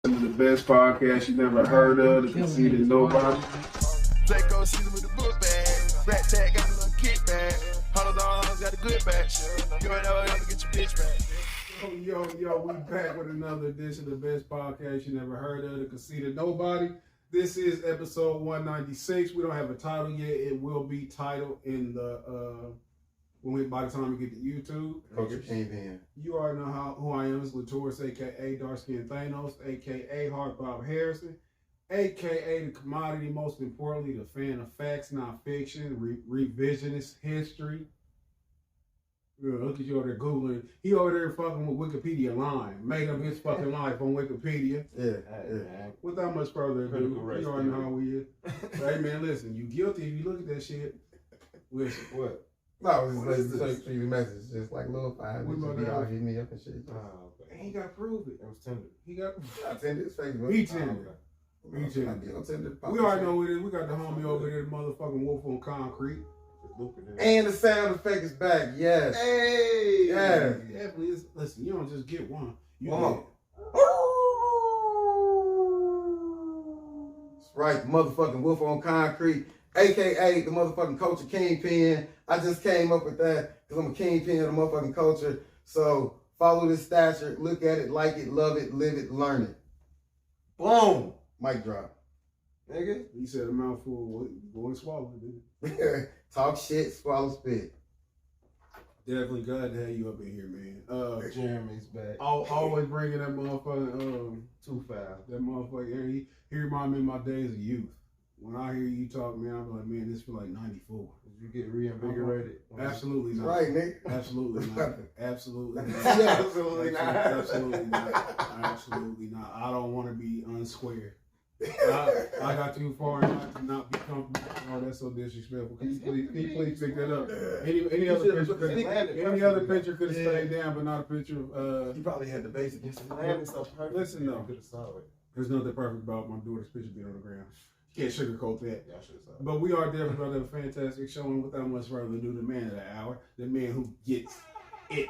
To the best podcast you never heard of, the conceited nobody. Draco season with the book bag. Rat tag got a little kickback. $100 got a good batch. You ain't never get your bitch back. Yo, we back with another edition of the best podcast you never heard of, the conceited nobody. This is episode 196. We don't have a title yet. It will be titled in the by the time we get to YouTube. Culture Kingpin. You already know who I am. It's Latoris, aka Dark Skin Thanos, aka Hard Bob Harrison, aka the commodity, most importantly, the fan of facts, not fiction, revisionist history. Yeah, look at you over there Googling. He over there fucking with Wikipedia line. Made up his fucking life on Wikipedia. Yeah. Without much further ado, you already know how we is. Hey man, listen, you guilty if you look at that shit. Listen. What? No, it's just a message, just like little 5 We minutes. Be all hitting me up and shit. He ain't got to prove it. It was Tinder. He got. I Tinder his Facebook. He Tinder. Me too. We already know it is. We got the homie over there, the motherfucking wolf on concrete. And the sound effect is back. Yes. Hey. Yeah. Definitely is. Listen, you don't just get one. You One more. That's right, the motherfucking wolf on concrete, aka the motherfucking culture kingpin. I just came up with that because I'm a kingpin of the motherfucking culture. So follow this stature, look at it, like it, love it, live it, learn it. Boom. Mic drop. Nigga. He said a mouthful. Go and swallow it, dude. Talk shit, swallow spit. Definitely glad to have you up in here, man. Jeremy's back. Always bringing that motherfucking 2-5. that motherfucker. He remind me of my days of youth. When I hear you talk, man, I'm like, man, this feel like 94. Did you get reinvigorated? Absolutely not. Right, nigga. Absolutely not. Absolutely not. Absolutely not. Absolutely not. Absolutely not. I don't want to be unsquared. I got too far not be comfortable. Oh, that's so disrespectful. Can you please pick that up? Any other picture could have stayed down, but not a picture of. He probably had the base against the land. Listen though, there's nothing perfect about my daughter's picture being on the ground. You can't sugarcoat that. Yeah, but we are definitely going to have a fantastic show, and without much further ado, the man of the hour, the man who gets it.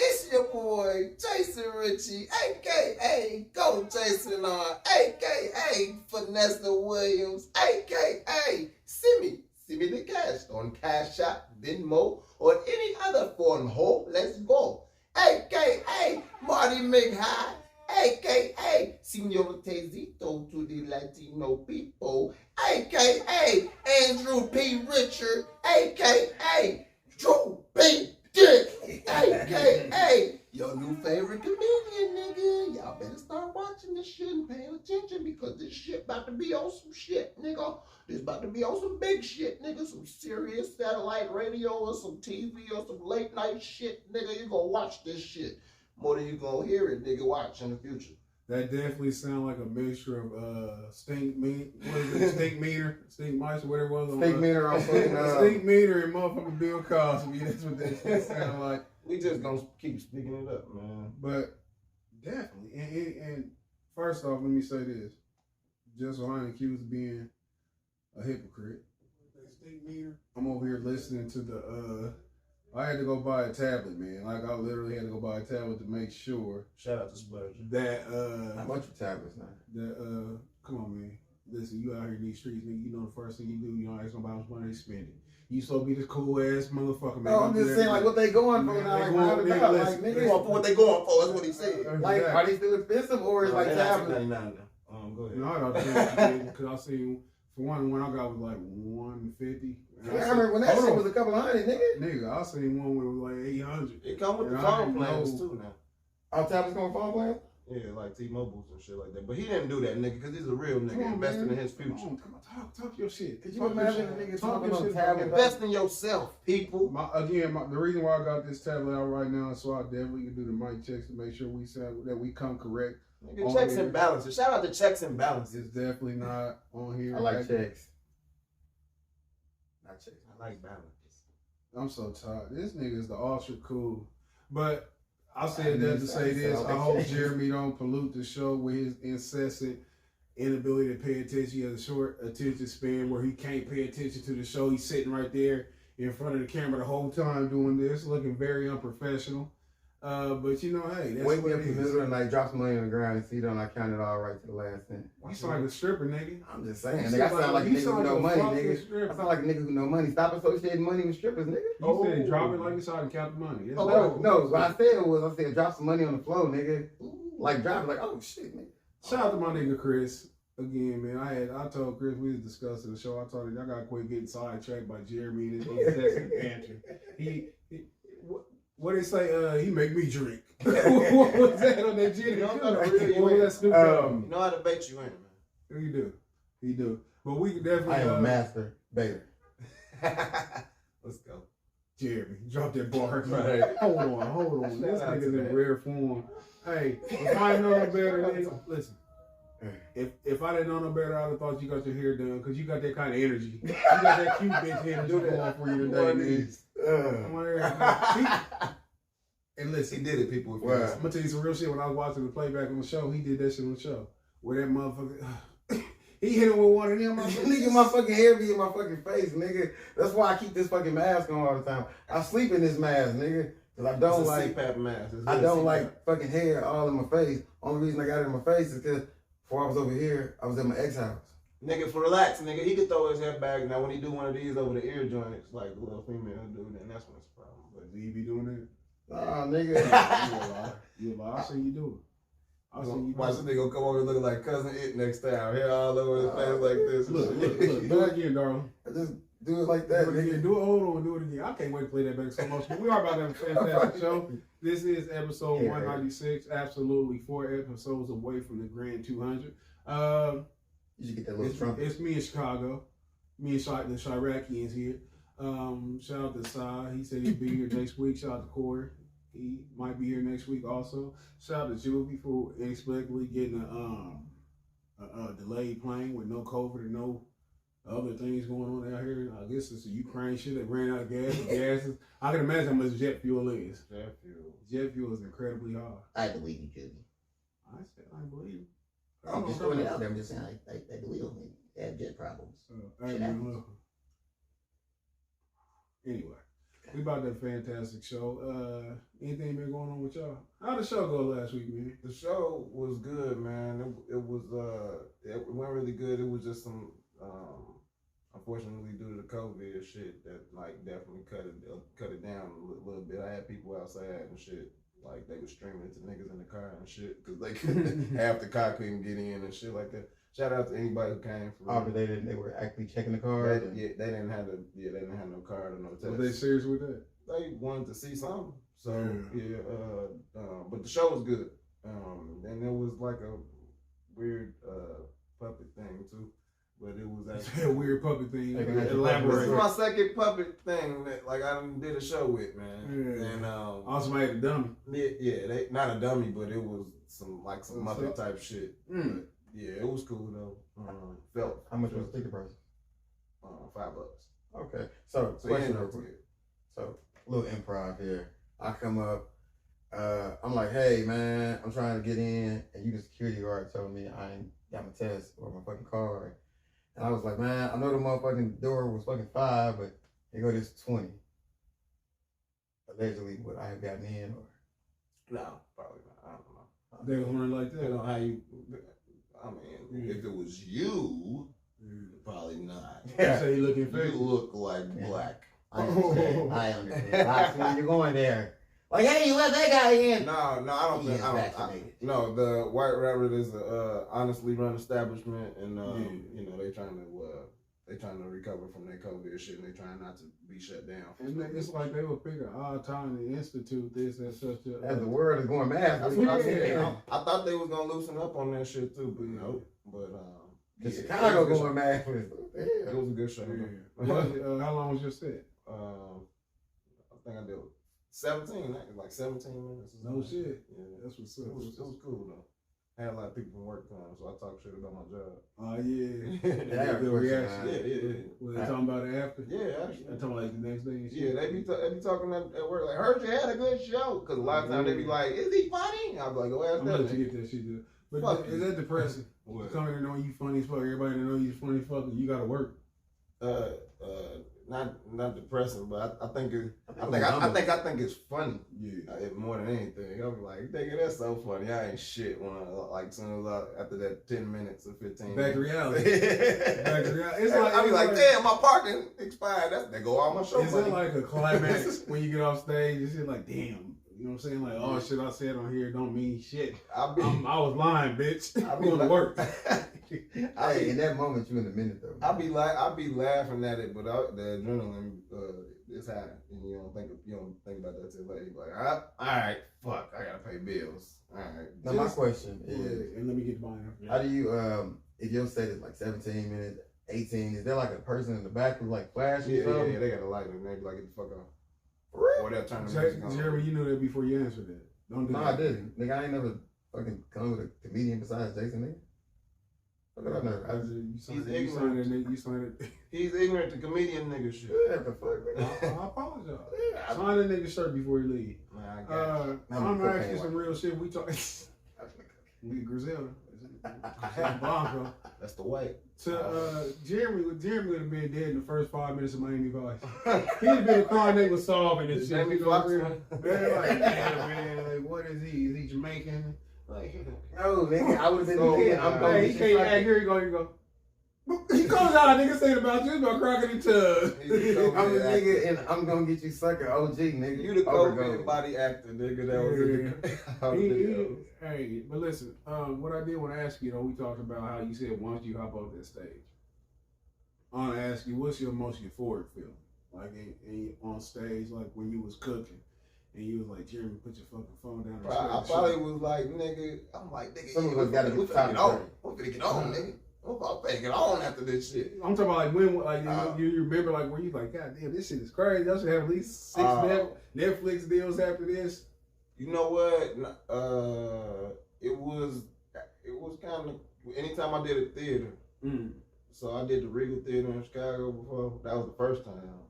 It's your boy, Jason Ritchie, a.k.a. Go Jason on, a.k.a. Vanessa Williams, a.k.a. Send me the cash on Cash App, Venmo, or any other form. Ho, let's go. A.k.a. Marty McHigh, a.k.a. Senor Tezito to the Latino people, a.k.a. Andrew P. Richard, a.k.a. Drew B. Dick, a.k.a. your new favorite comedian, nigga. Y'all better start watching this shit and paying attention because this shit about to be on some shit, nigga. This about to be on some big shit, nigga. Some serious satellite radio or some TV or some late night shit, nigga. You gonna watch this shit more than you gonna hear it, nigga. Watch in the future. That definitely sounds like a mixture of stink meter, stink mice, or whatever it was. Stink meter on stink meter and motherfucking Bill Cosby. That's what that shit sound like. We just gonna keep speaking it up, man. But definitely, and first off, let me say this: just so I ain't accused of being a hypocrite. Stink meter. I'm over here listening to the. I had to go buy a tablet, man. Like, I literally had to go buy a tablet to make sure. Shout out to Splurge. That, how much for tablets now? That, come on, man. Listen, you out here in these streets, nigga. You know the first thing you do, you don't ask nobody how much money they spending. You supposed to be this cool ass motherfucker, man. No, I'm just saying, like, what they going for now? Like, nigga, going for what they going for. That's what he said. Exactly. Like, are they still expensive or is like tablets? Go ahead. No, I got to because I seen, for one I got was like $150. I remember when that shit was a couple $100, nigga. Nigga, I seen one with like $800. It come with the phone plans too now. Our tablets come with phone plans? Yeah, like T-Mobiles and shit like that. But he didn't do that, nigga, because he's a real nigga investing in his future. Talk your shit. Could you imagine a nigga talking on tablet? Invest in yourself, people. The reason why I got this tablet out right now is so I definitely can do the mic checks to make sure that we come correct. Nigga, checks and balances. Shout out to checks and balances. It's definitely not on here. I like checks. Not checks. I like balances. I'm so tired. This nigga is the ultra cool. But I said that to say this. I hope Jeremy don't pollute the show with his incessant inability to pay attention. He has a short attention span where he can't pay attention to the show. He's sitting right there in front of the camera the whole time doing this, looking very unprofessional. But you know, hey, that's Wake me what up it in the is. middle of the night, drop some money on the ground, and see, don't I count it all right to the last cent. You sound like a stripper, nigga. I'm just saying, You nigga. I sound like a you nigga sound with no like a money, fucking nigga. stripper. I sound like a nigga with no money. Stop associating money with strippers, nigga. You said drop it like it's how to count the money. It's No, what I said was, I said drop some money on the floor, nigga. Like drop it, like, oh shit, nigga. Shout out to my nigga Chris. Again, man, I told Chris, we was discussing the show. I told him I gotta quit getting sidetracked by Jeremy and his incessant banter. What they say? He make me drink. What was that on that gin? What was that Snoop Dogg? You know how to bait you in, man. He do. But we can definitely. I am a master baiter. Let's go. Jeremy, drop that bar. Right. Hold on. This Shout out nigga's to in that. rare form. Hey, if I didn't know no better, nigga, listen. If I didn't know no better, I'd have thought you got your hair done because you got that kind of energy. You got that cute bitch energy going for you today, man. Come on here. And listen, He did it, people. Wow. I'm gonna tell you some real shit. When I was watching the playback on the show, he did that shit on the show. Where that motherfucker, he hit him with one of them. Nigga, my fucking hair be in my fucking face, nigga. That's why I keep this fucking mask on all the time. I sleep in this mask, nigga. Cause I don't like CPAP mask. I don't like fucking hair all in my face. Only reason I got it in my face is because before I was over here, I was at my ex house. Nigga, for relax, nigga. He could throw his head back. Now, when he do one of these over the ear joints, like a little female do, then that's when it's a problem. But Do you be doing that? Nah, You nigga. a lie. You a lie. I see you do it. I see you watch do this nigga come over looking like Cousin It next time. Hair all over his face like this. it. Look. Do it again, darling. I just do it like that, Do it again. nigga. Do it. Hold on. Do it again. I can't wait to play that back so much. But we are about to have a fantastic show. This is episode 196. Absolutely 4 episodes away from the grand 200. You should get that little trumpet. It's me in Chicago. Me and the Chiracians here. Shout out to Sai. He said he'd be here next week. Shout out to Corey. He might be here next week also. Shout out to Juvie for inexplicably getting a delayed plane with no COVID and no other things going on out here. I guess it's the Ukraine shit that ran out of gas. Gases. I can imagine how much jet fuel is. Jet fuel is incredibly high. I believe you, Judy. I said I believe you. I'm just throwing it out there. I'm just saying I believe them. They have jet problems. Hey, man, look. Anyway, we about that fantastic show. Anything been going on with y'all? How'd the show go last week, man? The show was good, man. It went really good. It was just some, unfortunately, due to the COVID shit, that like definitely cut it down a little bit. I had people outside and shit, like they was streaming to niggas in the car and shit because they couldn't, half the car couldn't get in and shit like that. Shout out to anybody who came for Oh, but they were actually checking the card. they didn't have no card or no test. Were they serious with that? They wanted to see something. So but the show was good. And it was like a weird puppet thing too. But it was actually a weird puppet thing. This This is my second puppet thing that like I did a show with, man. Yeah. And Also made a dummy. they not a dummy, but it was some Muppet type shit. Mm. But, yeah, it was cool though. Felt How much was the ticket price? $5. Okay. So So question yeah, real quick. So little improv here. I come up, I'm like, hey man, I'm trying to get in, and you the security guard told me I ain't got my test or my fucking card. And I was like, man, I know the motherfucking door was fucking $5, but here go this 20. Allegedly what I have gotten in or No, probably not. I don't know. They was running like Depending that. on how you. I mean, if it was you, probably not. Yeah. Say you looking You fake. look like black. I understand. I understand. I see where you're going there. Like, hey, you let that guy in. No, I don't He think. is I don't, vaccinated. no, the White Rabbit is a honestly run establishment, and you know they trying to recover from their COVID shit, and they trying not to be shut down. And it's like they would pick an odd time to institute this and such a. as the world is going mad. That's what I Yeah. said. I thought they was gonna loosen up on that shit too, but no. But The yeah, Chicago it was a going mad for this. It was a good show. Yeah. though. How long was your set? I think I did 17, like 17 minutes. Or No something. shit. Yeah, That's what's up. it was cool though. I had a lot of people from work come, so I talked shit about my job. Oh yeah. Yeah, Good reaction. Yeah. Was they talking about it after? Yeah, They talking like the next day and shit. Yeah, they be talking at work like, heard you had a good show. Because a lot of times they be like, is he funny? I'll be like, go ask I'm that gonna let you nigga. get that shit done. But Fuck is you. that depressing? What? Come here knowing you funny as fuck. Everybody know you funny as fuck and you gotta work. not depressing, but I think it's funny. Yeah. More than anything, I'll be like, nigga, that's so funny. I ain't shit when soon as after that 10 minutes or 15. Back to reality. Back to reality. It's I be like, damn, my parking expired. They go all my show. Is it like a climax when you get off stage? Is it like, damn? You know what I'm saying? Like, oh, shit I said on here don't mean shit. I was lying, bitch. I'm going to work. Hey, in that moment, you in a minute though. I be laughing at it, but the adrenaline is high, and you don't think about that till later. You like, all right, fuck, I gotta pay bills. All right. Now my question is, and let me get mine. How do you if your set is like 17 minutes, 18, is there like a person in the back who's like flashing? Yeah, they got a lighter, and they be like, get the fuck off. For real? Or they'll turn the music on. Jeremy, you knew that before you answered that. Don't do that. No, I didn't. Nigga, I ain't never fucking come with a comedian besides Jason, nigga. You signed it. He's ignorant to comedian nigga shit. Yeah, the fuck, nigga. I apologize. Sign that nigga shirt before you leave. Man, I got you. I'm gonna ask you some real shit. We talk. We Griselda. Blanco. That's the way. Jeremy would have been dead in the first 5 minutes of Miami Vice. He'd have been a car nigga solving this shit. Jamie Man, Foxx. like, what is he? Is he Jamaican? Like, No, nigga, I would have been so, the kid. I'm going he can't act. Here you go. Here you go. He comes out, nigga saying about you, about cracking the tub. I'm the nigga, and I'm gonna get you sucker OG, nigga. You the COVID body actor, nigga. That was Hey, but listen, what I did want to ask you, though, we talked about how you said once you hop off that stage. I want to ask you, what's your most euphoric feeling? Like on stage, like when you was cooking. And you was like, Jeremy, put your fucking phone down. I probably was like, nigga, I'm like, nigga, some of us gotta get on. I'm finna get on, nigga. I'm finna get on after this shit. I'm talking about like when, like you remember like where you like, God damn, this shit is crazy. I should have at least 6 Netflix deals after this. You know what? It was kind of anytime I did a theater. So I did the Regal Theater in Chicago before. That was the first time,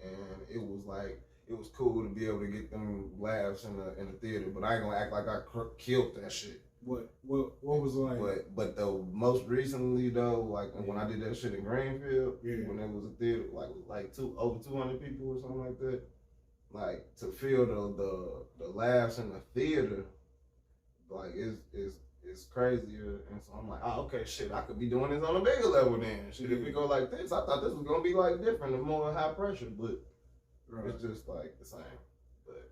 and it was like. It was cool to be able to get them laughs in the theater, but I ain't gonna act like I killed that shit. What was it like? But the most recently though, like when I did that shit in Greenfield, when it was a theater like over 200 people or something like that, like to feel the laughs in the theater, like it's crazier. And so I'm like, oh okay, shit, I could be doing this on a bigger level then. Shit, if we go like this, I thought this was gonna be like different and more high pressure, but. Right. It's just like the same. But.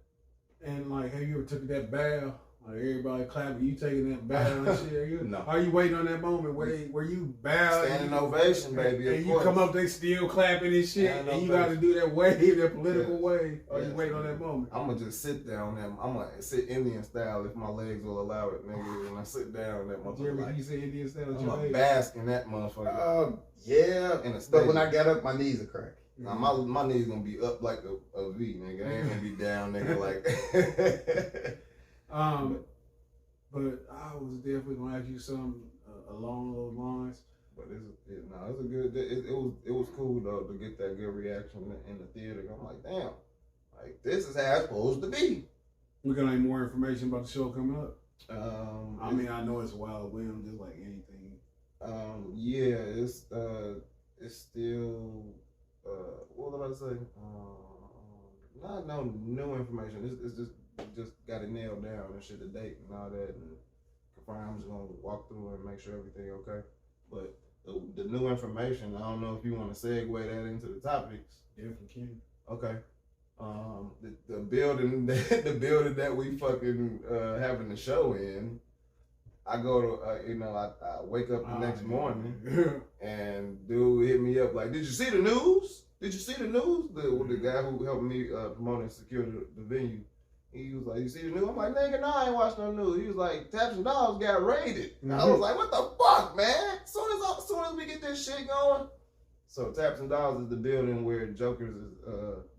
And like, have you ever took that bow? Like everybody clapping, you taking that bow and shit? No. Are you waiting on that moment where you bow? Standing ovation, baby. And you come up, they still clapping and shit, and you got to do that wave, that political wave. Or you waiting on that moment? I'm gonna just sit down there. I'm gonna sit Indian style if my legs will allow it, nigga. And I sit down that motherfucker. Jeremy, can you say Indian style? I'm gonna bask in that motherfucker. Yeah. But when I get up, my knees are cracked. Now, my knees gonna be up like a V, nigga. I ain't gonna be down, nigga, like. But I was definitely gonna ask you something along those lines. But it's a good. It was cool though to get that good reaction in the theater. I'm like, damn, like this is how it's supposed to be. We got any more information about the show coming up? I mean, I know it's a wild whim, just like anything. Yeah, it's still. What did I say? Not no new information. It's just got it nailed down and shit, the date and all that, and confirm. I'm just gonna walk through and make sure everything okay. But the new information, I don't know if you want to segue that into the topics. Definitely can. Okay. The building that we fucking having the show in. I go to, I wake up the next morning and dude hit me up like, did you see the news? Did you see the news? The guy who helped me promote and secure the venue, he was like, you see the news? I'm like, nigga, no, I ain't watched no news. He was like, Taps and Dogs got raided. I was like, what the fuck, man? As soon as we get this shit going. So Taps and Dogs is the building where Jokers is,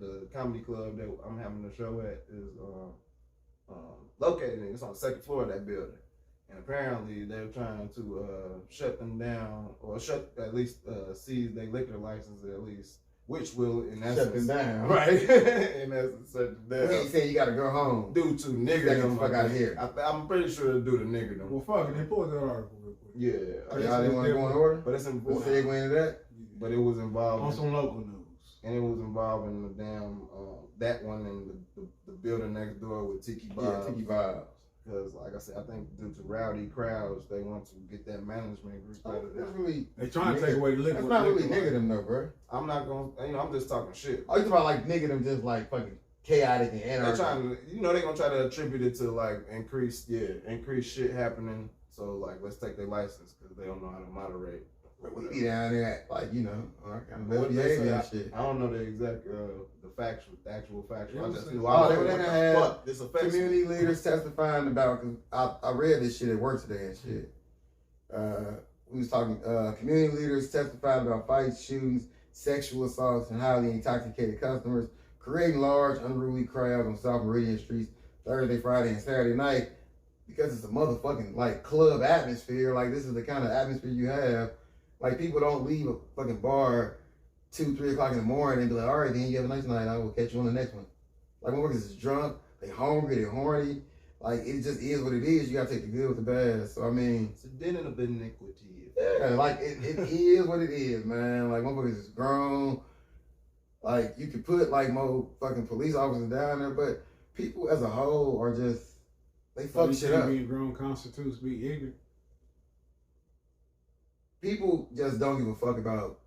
the comedy club that I'm having the show at is located in. It's on the second floor of that building. And apparently they're trying to shut them down, or at least seize their liquor license at least, which will in essence shut them down, right? In essence, shut them down. You said you gotta go home. Due to nigger them, fuck out of here. I'm pretty sure due to nigger them. Well, fuck it. They pulled that article real quick. Yeah, Y'all didn't want to go in order, but it's involved. Segue into that. But it was involved on some local news. And it was involving the damn that one and the building next door with Tiki Bobs. Yeah, Tiki Bobs. Because, like I said, I think due to rowdy crowds, they want to get that management group out of That's there. really. They trying to take away the liquor. That's not really nigga them though, bro. I'm not going to, I'm just talking shit. Oh, you talking about like nigga them just like fucking chaotic and They're anarchic. trying to, they're going to try to attribute it to like increased shit happening. So, like, let's take their license because they don't know how to moderate. We be down there at, like, you know, kind of What they say, and shit. I don't know the exact, the actual factual. I just knew Oh, I they was done like, had fuck, this affects community me. leaders testifying about, cause I read this shit at work today and shit. We was talking, community leaders testified about fights, shootings, sexual assaults, and highly intoxicated customers, creating large, unruly crowds on South Meridian streets Thursday, Friday, and Saturday night because it's a motherfucking, like, club atmosphere. Like, this is the kind of atmosphere you have. Like, people don't leave a fucking bar 2, 3 o'clock in the morning and be like, all right, then you have a nice night. I will catch you on the next one. Like, motherfuckers is drunk. They hungry. They horny. Like, it just is what it is. You got to take the good with the bad. So, I mean. It's a den of iniquity. Yeah, like, it is what it is, man. Like, motherfuckers is grown. Like, you could put, like, more fucking police officers down there, but people as a whole are just, they fuck shit up. Being grown constitutes being ignorant. People just don't give a fuck about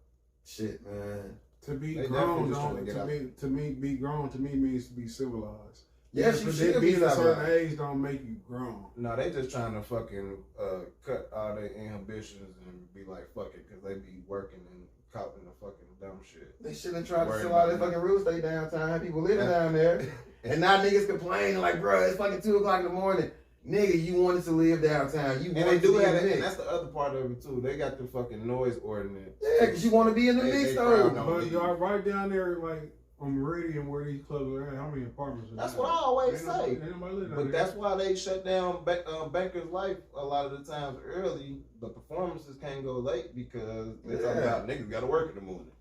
shit, man. To be They grown, definitely just trying to get to me, be grown to me means to be civilized. Yes, you should be being a certain civilized. age don't make you grown. No, they just trying to fucking cut all their inhibitions and be like, fuck it, because they be working and copping the fucking dumb shit. They shouldn't try to Worried sell all about that fucking real estate downtown, have people living Yeah. down there. And now niggas complaining like, bro, it's fucking 2 o'clock in the morning. Nigga, you wanted to live downtown. You And they wanted to do be in have the it, and mix. that's the other part of it too. They got the fucking noise ordinance. Yeah, because you want to be in the They mix, proud though. of But y'all right down there, like on Meridian, where these clubs are at, how many apartments are That's there? what I always Ain't nobody- say. ain't nobody live down But there. that's why they shut down Banker's Life a lot of the times early. The performances can't go late because they're talking Yeah. about niggas got to work in the morning.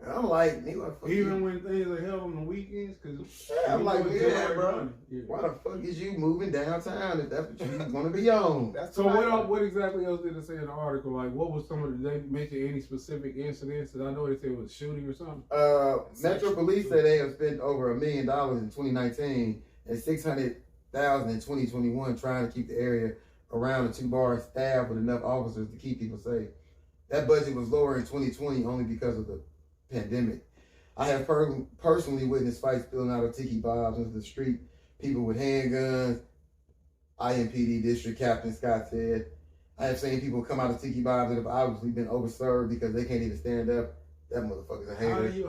And I'm like, nigga, what the fuck Even you- when things are held on the weekends, because Yeah, I'm like, yeah, bro. why the fuck is you moving downtown if that's what you want to be on? That's So what what exactly else did it say in the article? Like, what was some of the, they mention any specific incidents? And I know they said it was shooting or something. Metro Police say they have spent over $1 million in 2019 and $600,000 in 2021 trying to keep the area around the 2 bars staffed with enough officers to keep people safe. That budget was lower in 2020 only because of the pandemic. I have personally witnessed fights spilling out of Tiki Bobs into the street. People with handguns. IMPD District Captain Scott said, I have seen people come out of Tiki Bobs that have obviously been overserved because they can't even stand up. That motherfucker's a hater.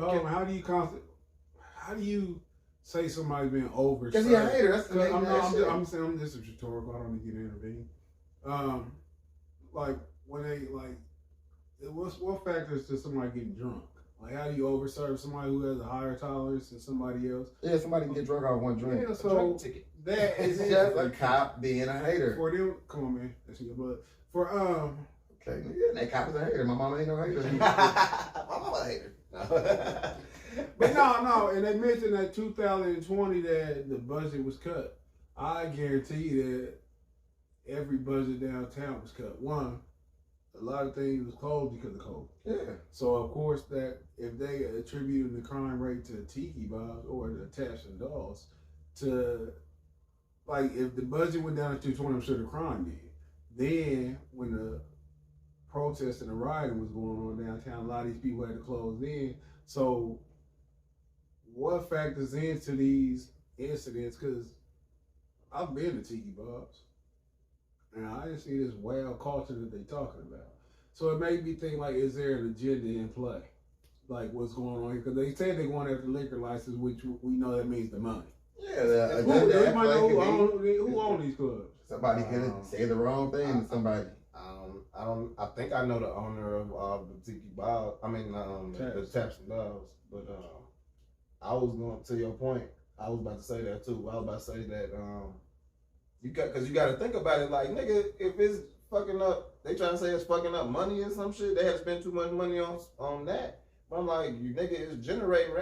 How do you say somebody's been overserved? Because he's a hater. That's the name of that I'm shit. saying I'm just rhetorical. I don't need you to intervene. Like when they like, what factors to somebody getting drunk? Like, how do you overserve somebody who has a higher tolerance than somebody else? Yeah, somebody can get drunk off one drink. Yeah, so that It's is just a cop being a hater. for them. Come on, man. That's your butt. For Okay, yeah, that cop is a hater. My mama ain't no hater. My mama a hater. But no, and they mentioned that 2020 that the budget was cut. I guarantee you that every budget downtown was cut. One, a lot of things was closed because of COVID. Yeah. So of course that if they attributed the crime rate to Tiki Bobs or the Taps and Dolls, to like if the budget went down to 220, I'm sure the crime did. Then when the protest and the rioting was going on downtown, a lot of these people had to close in. So what factors into these incidents? Because I've been to Tiki Bobs, and I didn't see this wild culture that they're talking about. So it made me think, like, is there an agenda in play? Like, what's going on here? Because they say they're going after liquor license, which we know that means the money. Yeah, the Who agenda who own these clubs? somebody could have said the wrong thing to somebody. I think I know the owner of the Tiki Bob. I mean, the Taps and Dogs. But I was going to your point. I was about to say that too. I was about to say that you got to think about it. Like, nigga, if it's fucking up, they trying to say it's fucking up money or some shit. They have spent too much money on that. But I'm like, you nigga, it's generating.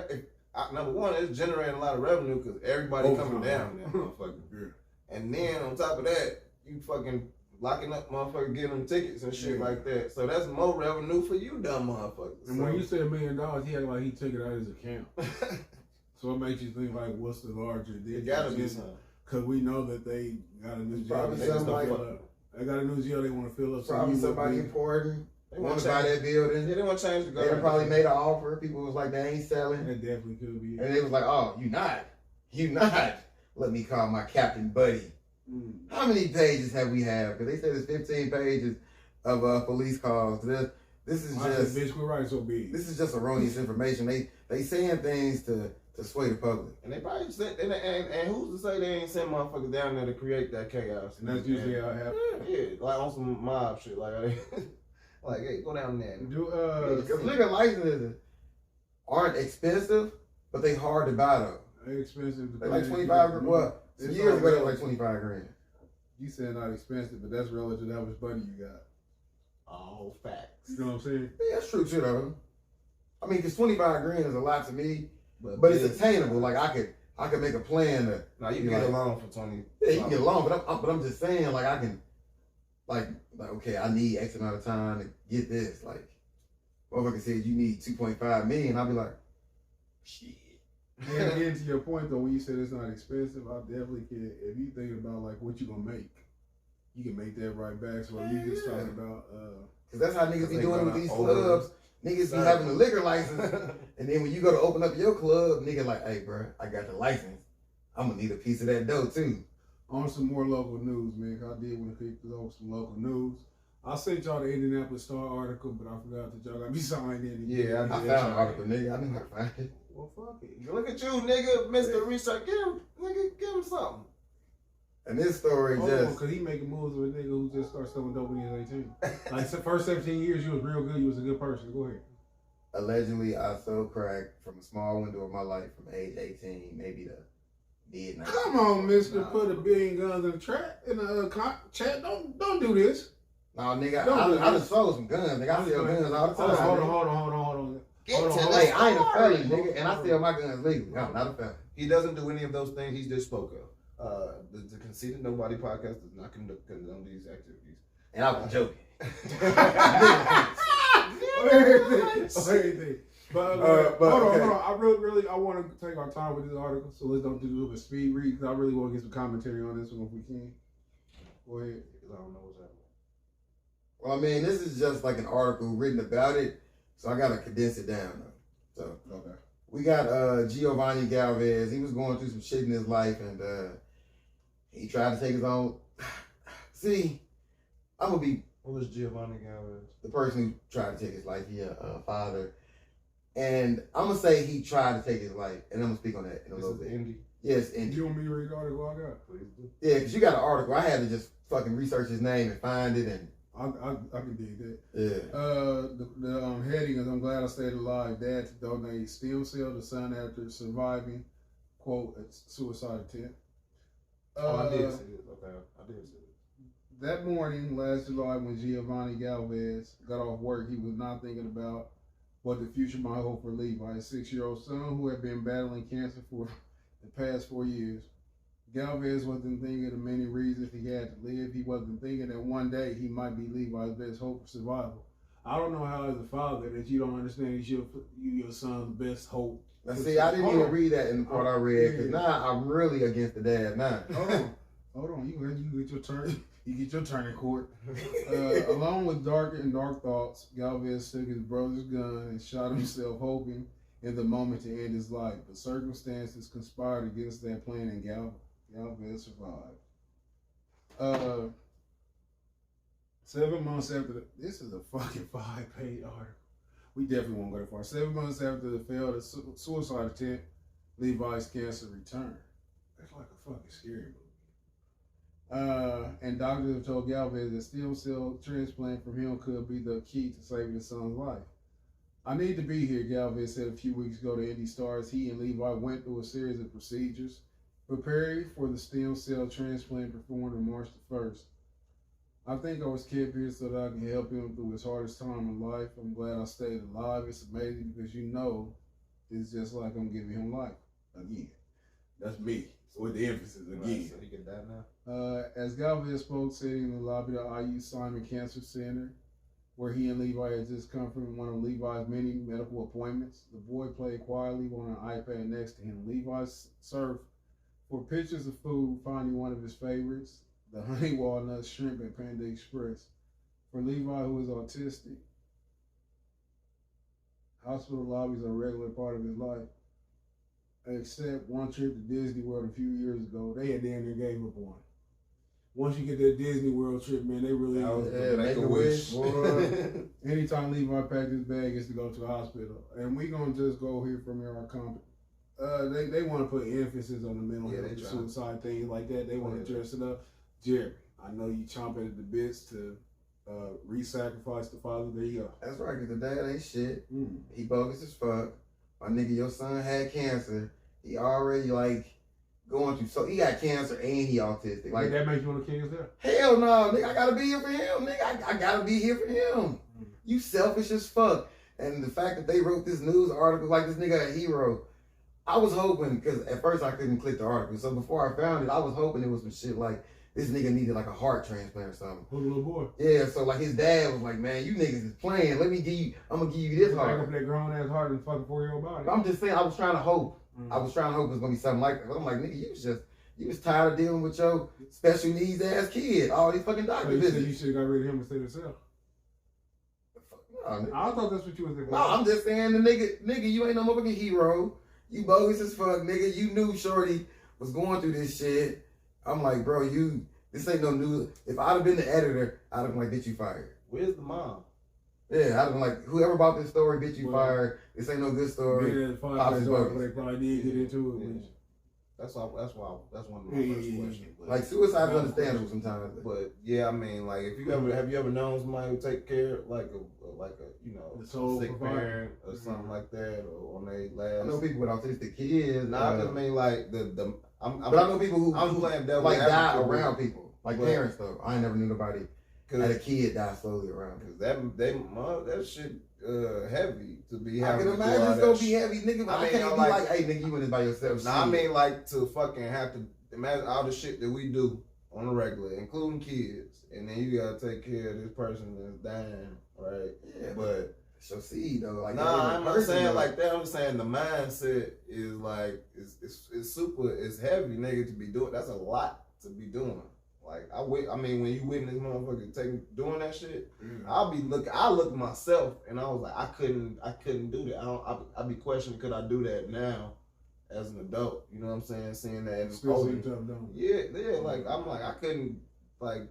Number one, it's generating a lot of revenue because everybody coming down there, motherfucker. And then on top of that, you fucking locking up motherfuckers, getting them tickets and shit like that. So that's more revenue for you, dumb motherfuckers. And when you said $1 million, he acted like he took it out of his account. So it makes you think like, what's the larger deal? It gotta be something. Because we know that they got a new jail. Probably They something like got a new jail they want to fill up. probably so somebody important. They Want to buy that building. They didn't want to change the They government. probably made an offer. People was like, they ain't selling. That definitely could be. And they was like, oh, you not. Let me call my Captain Buddy. How many pages have we had? Because they said it's 15 pages of police calls. This is just bitch, we're right so big. this is just erroneous information. They saying things to sway the public. And they probably sent, and who's to say they ain't sent motherfuckers down there to create that chaos? And that's usually how it happens. Yeah, like on some mob shit. Like, like, hey, go down there. Because liquor licenses aren't expensive, but they hard to buy though. They expensive. They like 25. What? Some years ago, they were like 25 grand. You said not expensive, but that's relative to how much money you got. All facts. You know what I'm saying? Yeah, that's true too though. I mean, because 25 grand is a lot to me, but it's attainable. Like I could make a plan to. Now you can get a loan for 20. Yeah, you can get a loan, but I'm just saying, like I can, like okay, I need X amount of time to get this. Like, motherfucker said you need 2.5 million, I'll be like, shit. And again, to your point though, when you said it's not expensive, I definitely can. If you think about like what you gonna make, you can make that right back. So you just talking about, cause that's how niggas be doing with these clubs. Niggas be having a liquor license, and then when you go to open up your club, nigga like, hey, bro, I got the license. I'm gonna need a piece of that dough too. On some more local news, man. 'Cause I did want to pick over some local news. I sent y'all the Indianapolis Star article, but I forgot that y'all got me signed in. Yeah, I found an article, nigga. I knew how to find it. Well, fuck it. Look at you, nigga, Mr. Research. Give him something. And this story just because he making moves with a nigga who just started selling dope when he was 18. Like the first 17 years, you was real good. You was a good person. Go ahead. allegedly I sold crack from a small window of my life from age 18, maybe to mid-19. Come on, mister. Put $1 billion guns in the trap in the chat. Don't do this. No, nigga, I just sold some guns. Nigga, I sell guns all the time. Hold on. Hey, I ain't a felon, nigga, and I sell my guns legally. I'm not a felon. He doesn't do any of those things he just spoke of. The Conceited Nobody podcast does not condone these activities. And I was joking. But hold on. I really want to take our time with this article, so let's don't do a speed read because I really want to get some commentary on this one if we can. Go ahead, because I don't know what's happening. Well, I mean, this is just like an article written about it, so I gotta condense it down though. So Okay. We got Giovanni Galvez. He was going through some shit in his life, and he tried to take his own. See, I'm gonna be. What was Giovanni Galvez? The person who tried to take his life. He a father, and I'm gonna say he tried to take his life, and I'm gonna speak on that in a little bit. Indy. Yes, Indy. You want me to read the article I got? Please do. Yeah, because you got an article. I had to just fucking research his name and find it, and I can dig that. yeah. The heading is "I'm glad I stayed alive. Dad to donate stem cell to son after surviving quote a suicide attempt." I did see it. Okay, I did see it. That morning, last July, when Giovanni Galvez got off work, he was not thinking about what the future might hold for Levi, his 6-year-old son who had been battling cancer for the past 4 years. Galvez wasn't thinking of many reasons he had to live. He wasn't thinking that one day he might be Levi's best hope for survival. I don't know how, as a father, that you don't understand he's your son's best hope. Now, see, I didn't even read that in the part I read, because now I'm really against the dad now. Hold on. You get your turn. You get your turn in court. Along with dark thoughts, Galvez took his brother's gun and shot himself, hoping in the moment to end his life. But circumstances conspired against that plan, and Galvez survived. 7 months after this is a fucking 5-page article. We definitely won't go that far. 7 months after the failed suicide attempt, Levi's cancer returned. That's like a fucking scary movie. And doctors have told Galvez that stem cell transplant from him could be the key to saving his son's life. "I need to be here," Galvez said a few weeks ago to Indy Stars. He and Levi went through a series of procedures preparing for the stem cell transplant performed on March the 1st. "I think I was kept here so that I can help him through his hardest time in life. I'm glad I stayed alive. It's amazing because it's just like I'm giving him life again." That's me with the emphasis again. So he can die now? As Galvez spoke, sitting in the lobby of IU Simon Cancer Center, where he and Levi had just come from one of Levi's many medical appointments, the boy played quietly on an iPad next to him. Levi surfed for pictures of food, finding one of his favorites, the honey walnut shrimp at Panda Express. For Levi, who is autistic, hospital lobbies are a regular part of his life. Except one trip to Disney World a few years ago, they had damn near gave up on. Once you get that Disney World trip, man, they really make a wish. Anytime Levi packed his bag, it's to go to the hospital, and we gonna just go here from here. Our company, they want to put emphasis on the mental health, suicide things like that. They want to dress it up. Jerry, I know you chomping at the bits to re-sacrifice the father. There you go. That's right, because the dad ain't shit. He bogus as fuck. My nigga, your son had cancer. He already going through, so he got cancer and he autistic. Like that makes you want to kill yourself? Hell no, nigga, I gotta be here for him, nigga. I gotta be here for him. You selfish as fuck. And the fact that they wrote this news article like this nigga a hero, I was hoping, because at first I couldn't click the article, so before I found it, I was hoping it was some shit like this nigga needed like a heart transplant or something. Who the little boy? Yeah, so like his dad was like, man, you niggas is playing. I'm gonna give you this heart. Back up that grown ass heart in the fucking 4-year-old body. I'm just saying, I was trying to hope. I was trying to hope it was gonna be something like that. But I'm like, nigga, you was tired of dealing with your special needs ass kid. All these fucking doctor visits. You should have got rid of him instead of yourself. No, I thought that's what you was thinking. No, I'm just saying, the nigga, you ain't no motherfucking hero. You bogus as fuck, nigga. You knew Shorty was going through this shit. I'm like, bro, this ain't no news. If I'd have been the editor, I'd have been like, bitch, you fired. Where's the mom? Yeah, I'd have been like, whoever bought this story, bitch, you fired. This ain't no good story. Yeah, they probably did get into it. Yeah. That's one of my first questions. Like suicide is understandable sometimes. But yeah, I mean, like if you ever known somebody who take care like a sick parent or something like that, or on their last. I know people with autistic kids. I mean like but I know people who playing devil like die advocate around people, like parents though. I ain't never knew nobody had a kid die slowly around. Cause that shit heavy to be. I can imagine it's gonna be heavy, nigga. I can't be like, hey, nigga, you in this by yourself. Nah, I mean like to fucking have to imagine all the shit that we do on a regular, including kids, and then you gotta take care of this person that's dying, right? Yeah, but so see though, like I'm not saying like that. I'm saying the mindset is like it's super, it's heavy, nigga, to be doing. That's a lot to be doing. Like I mean, when you witness motherfucker doing that shit, I look at myself and I was like, I couldn't do that. I'd be questioning, could I do that now as an adult? You know what I'm saying? Seeing that like I'm like I couldn't, like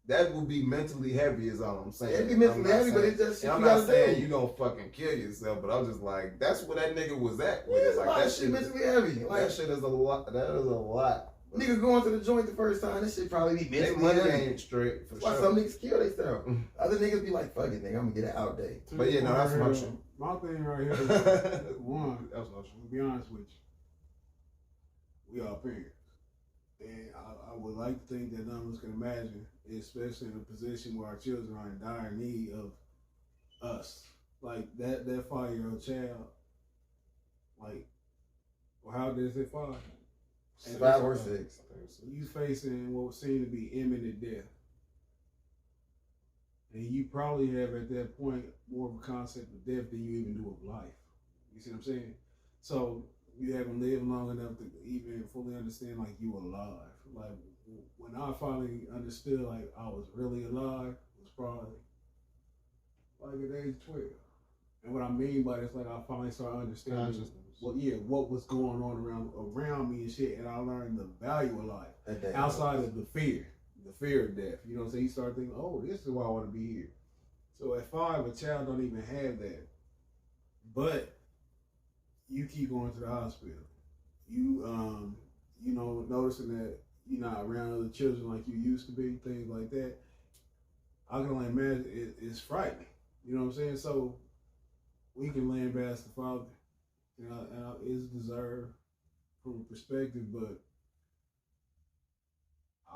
that would be mentally heavy is all I'm saying. It'd be mentally heavy, but it's just I'm not saying you gonna fucking kill yourself, but I'm just like that's where that nigga was at. With yeah, like that shit mentally heavy. Like that shit is a lot. That is a lot. Nigga going to the joint the first time, this shit probably be mentally heavy. Ain't straight. That's why some niggas kill themselves. Other niggas be like, fuck it, nigga, I'm gonna get it out day. But yeah, no, that's my shit. My thing right here is one, to be honest with you, we all parents. And I would like to think that none of us can imagine, especially in a position where our children are in dire need of us. Like that 5-year-old child, like, well, how did they 5? 5 or 6. You facing what would seem to be imminent death. And you probably have at that point more of a concept of death than you even do of life. You see what I'm saying? So you haven't lived long enough to even fully understand like you alive. Like when I finally understood like I was really alive was probably like at age 12. And what I mean by this, like I finally started understanding what was going on around me and shit, and I learned the value of life outside of the fear of death. You know what I'm saying? You start thinking, oh, this is why I want to be here. So at 5, a child don't even have that, but you keep going to the hospital. You noticing that you're not around other children like you used to be, things like that. I can only imagine it's frightening. You know what I'm saying? So we can lambast the father. And it's deserved from a perspective, but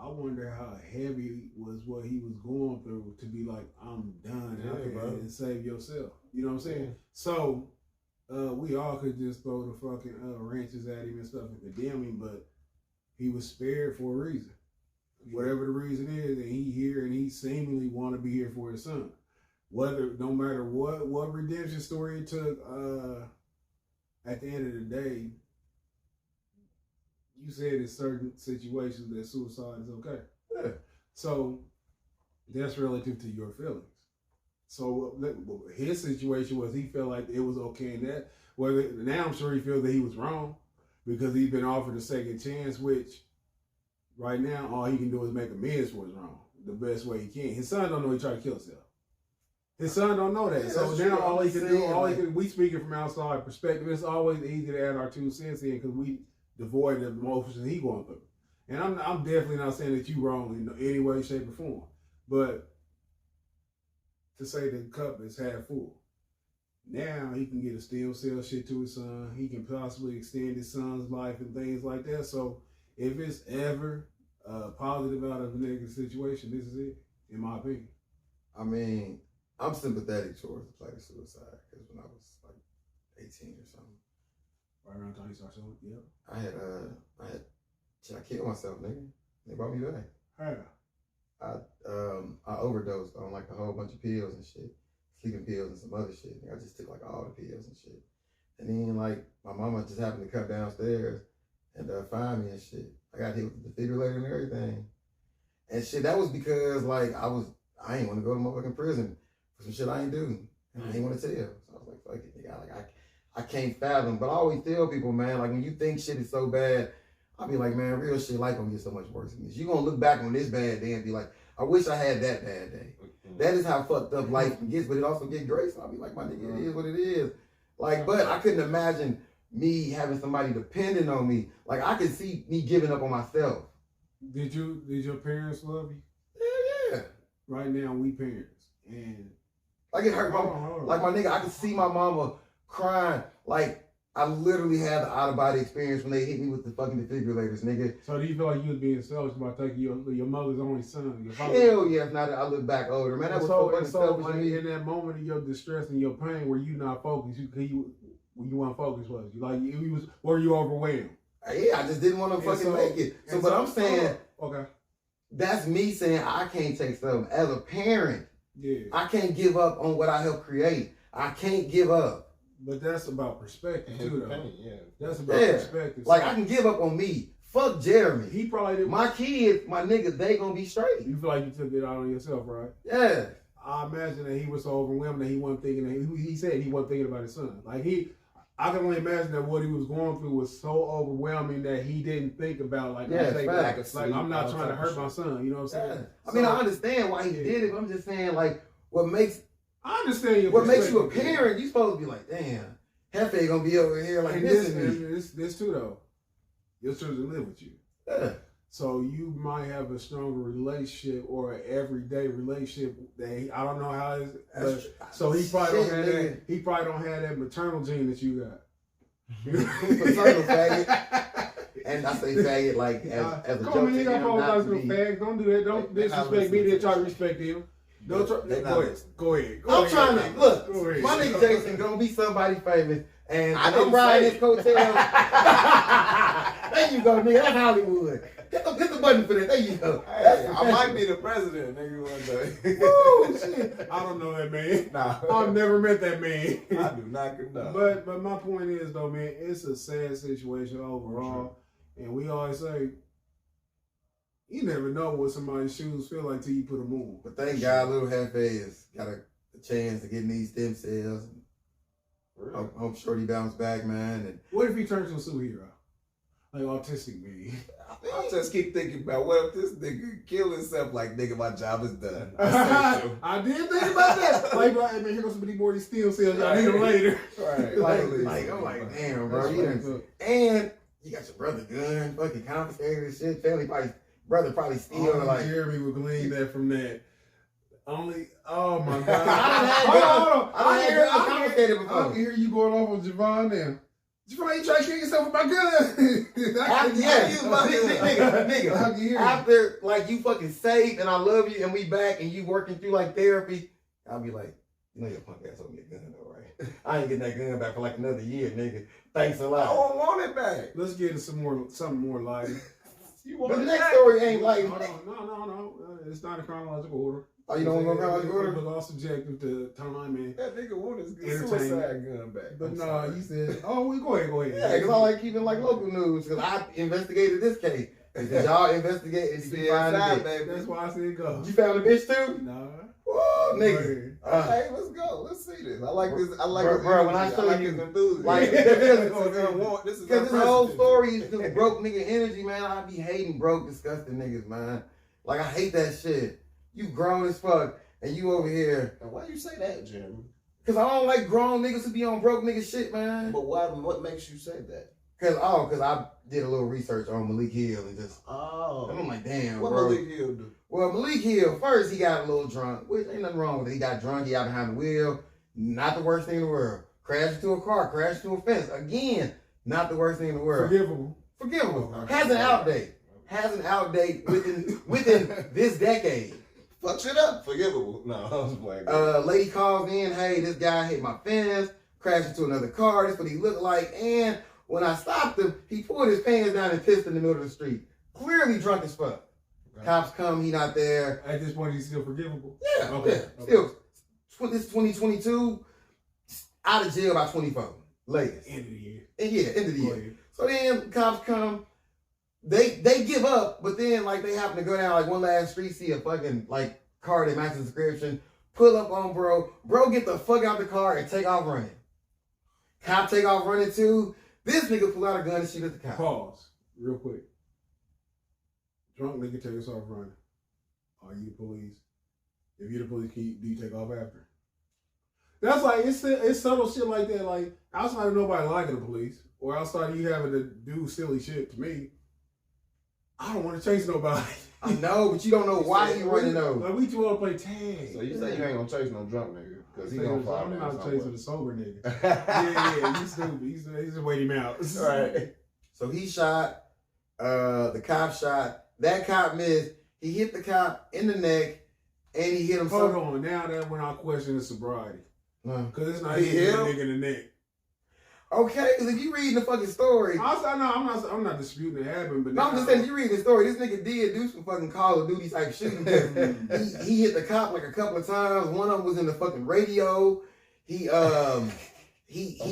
I wonder how heavy was what he was going through to be like, I'm done and save yourself. You know what I'm saying? So we all could just throw the fucking wrenches at him and stuff and condemn him, but he was spared for a reason. whatever the reason is, and he here and he seemingly want to be here for his son. No matter what redemption story it took, at the end of the day, you said in certain situations that suicide is okay. Yeah. So that's relative to your feelings. So his situation was he felt like it was okay in that. Now I'm sure he feels that he was wrong because he's been offered a second chance, which right now all he can do is make amends for his wrong the best way he can. His son don't know he tried to kill himself. His son don't know that. Yeah, so now all he can do, we speaking from outside perspective, it's always easy to add our 2 cents in because we devoid of the emotions he going through. And I'm definitely not saying that you wrong in any way, shape, or form. But to say the cup is half full. Now he can get a stem cell shit to his son. He can possibly extend his son's life and things like that. So if it's ever positive out of a negative situation, this is it, in my opinion. I mean, I'm sympathetic towards the plight of suicide because when I was like 18 or something, Right around the time you start showing, yeah. I killed myself, nigga. They brought me back. How? I overdosed on like a whole bunch of pills and shit, sleeping pills and some other shit. I just took like all the pills and shit. And then like my mama just happened to come downstairs and find me and shit. I got hit with the defibrillator and everything. And shit, that was because like I ain't want to go to motherfucking prison for some shit I ain't do. And I ain't want to tell. So I was like, fuck it, nigga. Like I can't fathom. But I always tell people, man, like when you think shit is so bad, I'll be like, man, real shit life gonna get so much worse than this. You gonna look back on this bad day and be like, I wish I had that bad day. That is how fucked up life gets, but it also gets grace. I'll be like, my nigga, it is what it is. Like, but I couldn't imagine me having somebody depending on me. Like I could see me giving up on myself. Did your parents love you? Yeah. Right now we parents. And like it hurt like my nigga, I could see my mama crying. Like I literally had the out-of-body experience when they hit me with the fucking defibrillators, nigga. So do you feel like you was being selfish by taking your mother's only son? Hell yeah, now that I look back older, man, that was so fucking selfish like, to me. in that moment of your distress and your pain, were you not focused? You weren't focused, was you? Like were you overwhelmed? Yeah, I just didn't want to fucking make it. But I'm saying, okay, that's me saying I can't take something. As a parent, yeah, I can't give up on what I helped create. I can't give up. But that's about perspective too, though. Yeah. That's about perspective. Like I can give up on me. Fuck Jeremy. He probably didn't. My kids, my niggas, they gonna be straight. You feel like you took it out on yourself, right? Yeah. I imagine that he was so overwhelmed that he wasn't thinking. He said he wasn't thinking about his son. Like I can only imagine that what he was going through was so overwhelming that he didn't think about like, I'm not trying to hurt my son. You know what I'm saying? I mean, I understand why he did it. But I'm just saying, like, I understand your what makes you a parent, you supposed to be like, damn, Hefe gonna be over here like this too though. Your children live with you. Yeah. So you might have a stronger relationship or an everyday relationship that I don't know how it is. So he probably don't have that. He probably don't have that maternal gene that you got. Paternal faggot. And I say faggot like as a joke to him, not to me. Don't do that. Don't disrespect me. Then try to respect him. Don't try. Go ahead. I'm trying to look. My nigga Jason gonna be somebody famous, and I'm riding his coattail. There you go, nigga. That's Hollywood. Hit the button for that. There you go. Hey, I might be the president, nigga, one day. Woo, shit. I don't know that man. Nah. I've never met that man. I do not condone. But my point is though, man, it's a sad situation overall. Sure. And we always say, you never know what somebody's shoes feel like till you put them on. But thank God little Hefe has got a chance to get these stem cells. Really? Hope Shorty bounce back, man. And what if he turns into a superhero? Like autistic me. I just keep thinking about what if this nigga kill himself like, nigga, my job is done. I did think about that. Like, man, here goes some more of these steel cells. I need them later. Right. Like, I'm like, damn, bro. And you got your brother gun, fucking confiscated and shit. Family probably steal. Like Jeremy would glean that from that. Only, oh my God. I confiscated before. I can hear you going off on Javon now. You feel like you trying to kill yourself with my gun? Nigga. After like you fucking saved and I love you and we back and you working through like therapy, I'll be like, you know your punk ass owe me a gun though, right? I ain't getting that gun back for like another year, nigga. Thanks a lot. I don't want it back. Let's get into something more light. The next story ain't like. No. It's not in chronological order. Oh, you don't want to go chronological order? It was all subjective to time and That nigga wanted his entertainment. suicide gun back. But no, you said, we go ahead. Yeah, because I like keeping like local news because I investigated this case. Because y'all investigated and you find the bitch. baby. That's why I said go. You found the bitch too? Nah. Whoa, nigga. Hey, let's go. Let's see this. I like this. I like this. Bro, when I show like you, his enthusiasm. like, this is because this whole story is just broke nigga energy, man. I be hating broke, disgusting niggas, man. Like, I hate that shit. You grown as fuck, and you over here. And why you say that, Jeremy? Because I don't like grown niggas who be on broke nigga shit, man. But why? What makes you say that? Because I did a little research on Mylik Hill and just. Oh. And I'm like, damn, What bro. Mylik Hill do? Well, Mylik Hill, first he got a little drunk, which ain't nothing wrong with it. He got drunk, he got behind the wheel. Not the worst thing in the world. Crashed into a car, crashed into a fence. Again, not the worst thing in the world. Forgivable. Has an outdate within this decade. Fuck shit up. Forgivable. No, I was playing. Lady calls in, hey, this guy hit my fence, crashed into another car, that's what he looked like, and when I stopped him, he pulled his pants down and pissed in the middle of the street. Clearly drunk as fuck. Right. Cops come, he not there. At this point, he's still forgivable? Yeah, okay. Still, this 2022, out of jail by 24, latest. End of the year. End of the year. So then cops come, they give up, but then like they happen to go down like one last street, see a fucking like car that matches the description, pull up on bro, get the fuck out the car and take off running. Cop take off running too. This nigga pull out a gun and shoot at the cop. Pause, real quick. Drunk nigga take us off running. Are you the police? If you're the police, do you take off after? That's like, it's subtle shit like that. Like, outside of nobody liking the police, or outside of you having to do silly shit to me, I don't want to chase nobody. I know, but you don't know why he running though. Like, we just want to play tag. So you say you ain't gonna chase no drunk nigga? Because he gonna fall down. I'm not chasing a sober nigga. yeah, you stupid. He's just waiting him out. Right. So he shot, the cop shot. That cop missed. He hit the cop in the neck, and he hit him. Hold on, now that when I question his sobriety, because it's not hitting the nigga in the neck. Okay, because if you read the fucking story, I'm not disputing it happened, but no, I'm just saying if you read the story, this nigga did do some fucking Call of Duty type shooting. he hit the cop like a couple of times. One of them was in the fucking radio. He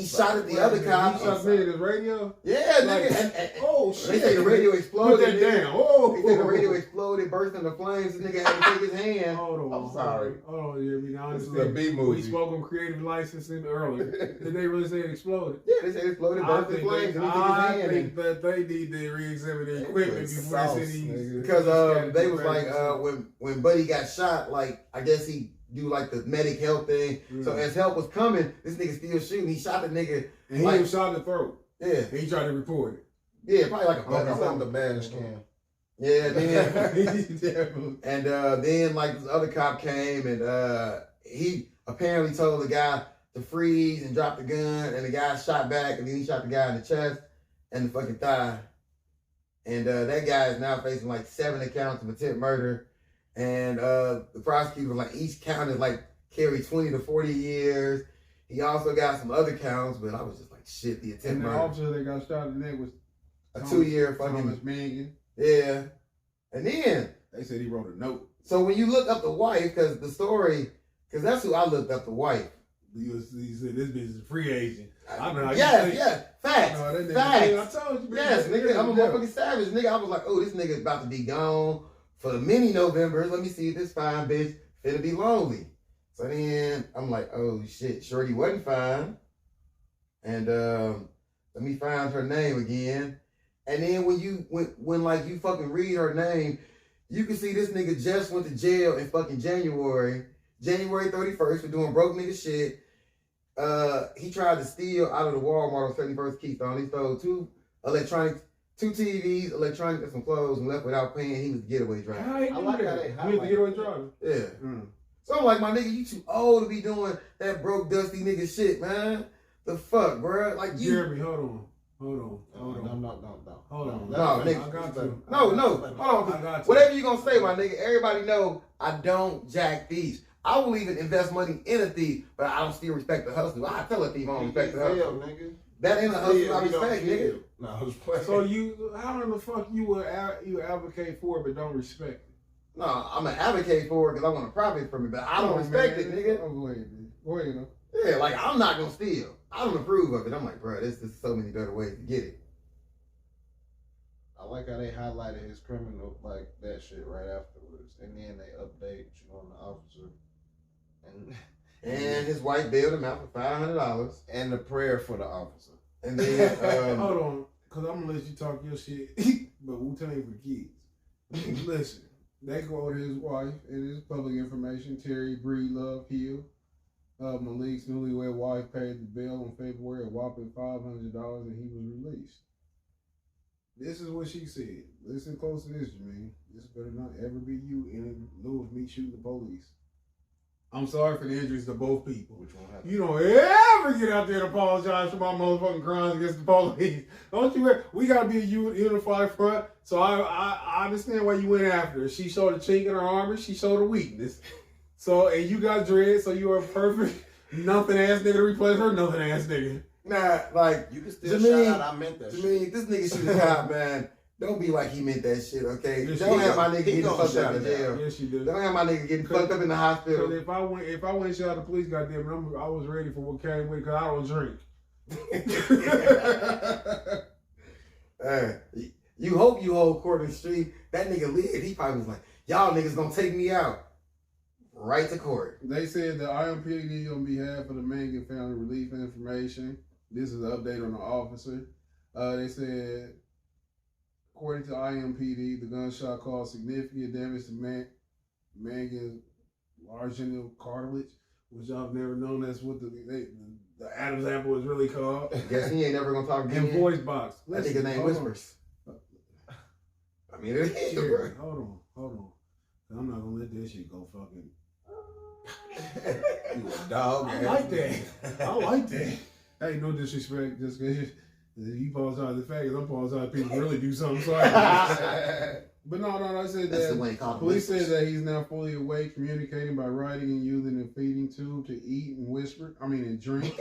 shot at the other cop. He shot me at his radio? Yeah, nigga. Oh, shit. They say the radio exploded. Put that down. Oh. They say the radio exploded, burst into flames. This nigga had to take his hand. Hold on. I'm sorry. Hold on. Yeah, I mean, I this is understand. a B movie. We spoke on creative licensing earlier. Did they really say it exploded? Yeah, they say it exploded, burst into flames, and he took his hand. I think that they need to re-examine the equipment before they send these. Because they was like, when Buddy got shot, like, I guess he do like the medic help thing. So as help was coming, this nigga still shooting. He shot the nigga. And he was shot in the throat. Yeah. And he tried to report it. Yeah, probably like a buck or something. The bandage cam. Yeah, then and then like this other cop came and he apparently told the guy to freeze and drop the gun, and the guy shot back, and then he shot the guy in the chest and the fucking thigh. And that guy is now facing like 7 counts of attempted murder. And the prosecutor was like, each count is like carry 20 to 40 years. He also got some other counts, but I was just like, shit, the attempted murder. And the officer that got shot in the neck was a 2-year fucking Mangan. Yeah. And then they said he wrote a note. So when you look up the wife, because the story, because that's who I looked up, the wife. You said this bitch is a free agent. I know. Yeah. Facts. No, Facts. I told you. Yes, nigga. I'm a motherfucking savage, nigga. I was like, oh, this nigga about to be gone for the mini Novembers. Let me see if this fine bitch finna be lonely. So then I'm like, oh shit, Shorty wasn't fine. And let me find her name again. And then when like you fucking read her name, you can see this nigga just went to jail in fucking January 31st for doing broke nigga shit. He tried to steal out of the Walmart on 71st Keystone. He stole two TVs, electronics, and some clothes, and left without paying. He was the getaway driver. I like how they highlight the getaway driver. Yeah. So I'm like, my nigga, you too old to be doing that broke, dusty nigga shit, man. The fuck, bro? Like you. Jeremy, hold on. No. Hold on. No, nigga. I got you. No. Hold on. I got you. Whatever you gonna say, my nigga. Everybody know I don't jack these. I will even invest money in a thief, but I don't still respect the hustle. I tell a thief I don't respect the hustle. Nigga. That ain't a hustle I respect, nigga. No, I was playing. So how in the fuck you advocate for it but don't respect it? No, I'm an advocate for it because I want to profit from it, but I don't respect it, nigga. Oh, go ahead, man. Go ahead, you know. Yeah, like I'm not gonna steal. I don't approve of it. I'm like, bro, there's so many better ways to get it. I like how they highlighted his criminal, like that shit right afterwards. And then they update you on the officer. And his wife bailed him out for $500. And the prayer for the officer. And then, hold on, because I'm going to let you talk your shit. But Wu-Tang for kids. Listen, they quote his wife. It is public information. Terry Breedlove Hill. Mylik's newlywed wife paid the bill in February, a whopping $500, and he was released. This is what she said. Listen close to this, Jermaine. This better not ever be you in lieu of me shooting the police. I'm sorry for the injuries to both people. Which won't happen. You don't ever get out there and apologize for my motherfucking crimes against the police. Don't you ever? We gotta be a unified front. So I understand why you went after her. She showed a chink in her armor. She showed a weakness. So, and you got dread, so you are a perfect nothing ass nigga to replace her nothing ass nigga. nah, like, You can still Jermaine, shout out, I meant that shit. Jermaine, this nigga shoot a cop, man. Don't be like he meant that shit, okay? Yes, Don't he have my gonna- nigga he getting gonna fucked up shout in it out. jail. Yes, you do. Don't have my nigga getting fucked up in the hospital. Because if I went and shot the police, goddamn it, I was ready for what came with it because I don't drink. You hope you hold court in the street. That nigga lived. He probably was like, y'all niggas gonna take me out. Right to court. They said the IMPD on behalf of the Mangan family released information. This is an update on the officer. They said, according to IMPD, the gunshot caused significant damage to Mangan's laryngeal cartilage, which I've never known that's what the Adam's apple is really called. Guess he ain't never gonna talk again. And voice box. That nigga name Whispers. I mean, it is, bro. Hold on. I'm not gonna let that shit go fucking. You a dog. I like that. I like that. Hey, no disrespect. Just because you apologize to the fact I'm apologizing people really do something. Sorry. But no, I said That's the that. way he called Police Whispers. said that he's now fully awake, communicating by writing and using a feeding tube to eat and drink.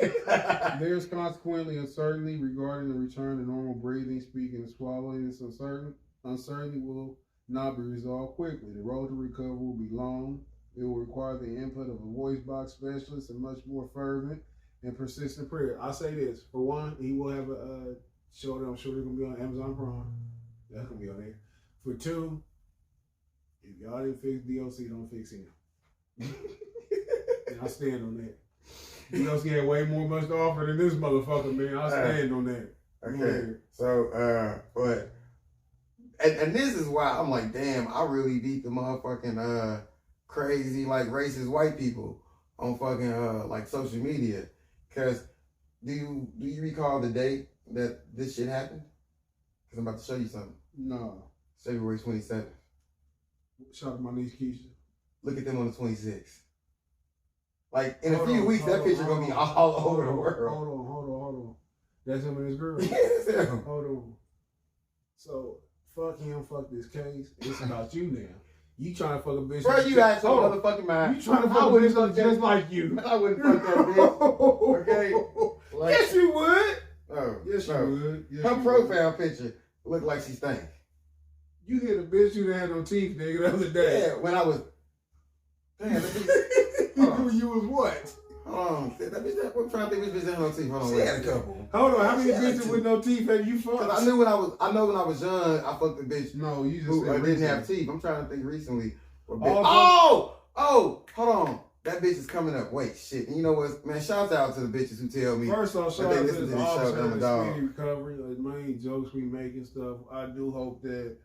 There's consequently uncertainty regarding the return to normal breathing, speaking, and swallowing. This uncertainty will not be resolved quickly. The road to recovery will be long. It will require the input of a voice box specialist and much more fervent and persistent prayer. I say this. For one, he will have a show that I'm sure it's going to be on Amazon Prime. That's going to be on there. For two, if y'all didn't fix DOC, don't fix him. And I stand on that. DOC had way more much to offer than this motherfucker, man. I stand on that. Okay. So, but, and this is why I'm like, damn, I really beat the motherfucking, crazy, like, racist white people on fucking, like, social media. Cause do you recall the date that this shit happened? Cause I'm about to show you something. No. February 27th. Shout out to my niece Keisha. Look at them on the 26th. Like, in a few weeks, that picture gonna be all over the world. Hold on. That's him and his girl. Yeah, that's him. Hold on. So, fuck him, fuck this case. It's about you now. You trying to fuck a bitch. Bro, you asked Hold on. motherfucking mind. You trying to fuck a bitch that's just like you. I wouldn't fuck that bitch. Okay? Like, Yes, you would. no, Yes, you no. would. Yes, Her you profile picture looked like she stank. would. You hit a bitch you didn't have no teeth, nigga, the other day. Yeah, when I was. Damn, that bitch. You was what? Hold on. That bitch, I'm trying to think which bitch had no teeth. Hold on. She wait. had a couple. Hold on, how many She had bitches two. with no teeth have you fucked? Cause I know when I was young, I fucked a bitch No, you just who said didn't have recently. teeth. I'm trying to think recently. Oh, Oh, hold on. That bitch is coming up. Wait, shit. And you know what, man? Shout out to the bitches who tell me. First off, shout But they out to listen this to this show, officer I'm a and dog. speedy recovery. Like, main jokes we make and stuff. I do hope that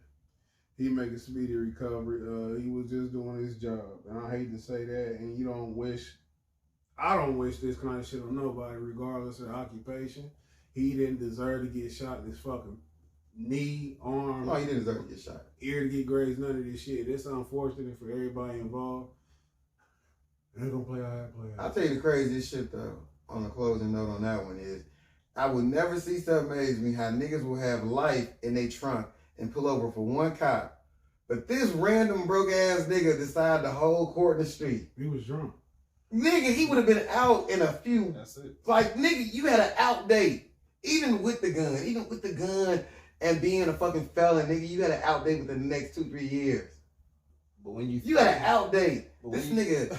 he make a speedy recovery. He was just doing his job, and I hate to say that. And I don't wish this kind of shit on nobody, regardless of occupation. He didn't deserve to get shot in his fucking knee, arm, No, he didn't deserve to get shot. ear to get grazed. None of this shit. It's unfortunate for everybody involved. They're gonna play how it play out. I'll tell you the craziest shit though, on the closing note on that one is, I will never see stuff amaze me how niggas will have life in their trunk and pull over for one cop But this random broke ass nigga decided to hold court in the street. He was drunk. Nigga, he would have been out in a few. That's it. Like, nigga, you had an out date. Even with the gun and being a fucking felon, nigga, you had an out date within the next 2-3 years. But when You had an out date. This nigga.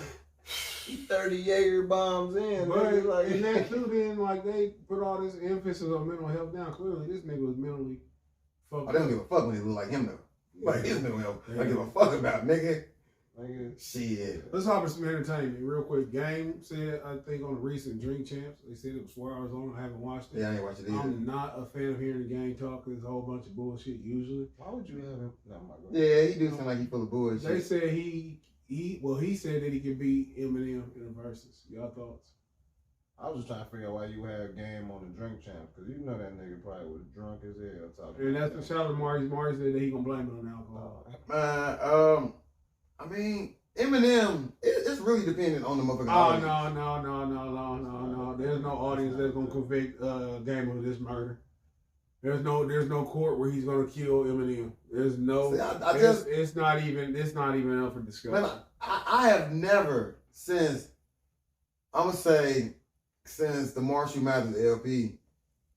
he 30 Jaeger bombs in, But nigga, like and that too, then like they put all this emphasis on mental health down. Clearly, this nigga was mentally fucked Oh, they don't up. give a fuck when they look like him though. Like his mental health. I give a fuck about, nigga. Shit. Let's hop into some entertainment real quick. Game said, I think on the recent Drink Champs, they said it was 4 hours long. I haven't watched it. Yeah, I ain't watching it either. I'm not a fan of hearing the game talk. There's a whole bunch of bullshit usually. why would you have him? No, my God. Yeah, he do sound like he full of They bullshit. said he said that he could beat Eminem in the verses. Y'all thoughts? I was just trying to figure out why you had Game on the Drink Champs, because you know that nigga probably was drunk as hell talking. And that's the shout out to Maurice. Maurice said that he gonna blame it on alcohol. I mean, Eminem, it's really dependent on the motherfucking Oh audience. no! There's no audience that's gonna convict Game of this murder. There's no court where he's gonna kill Eminem. There's no. See, it's not even up for discussion. Man, I have never since the Marshall Mathers LP,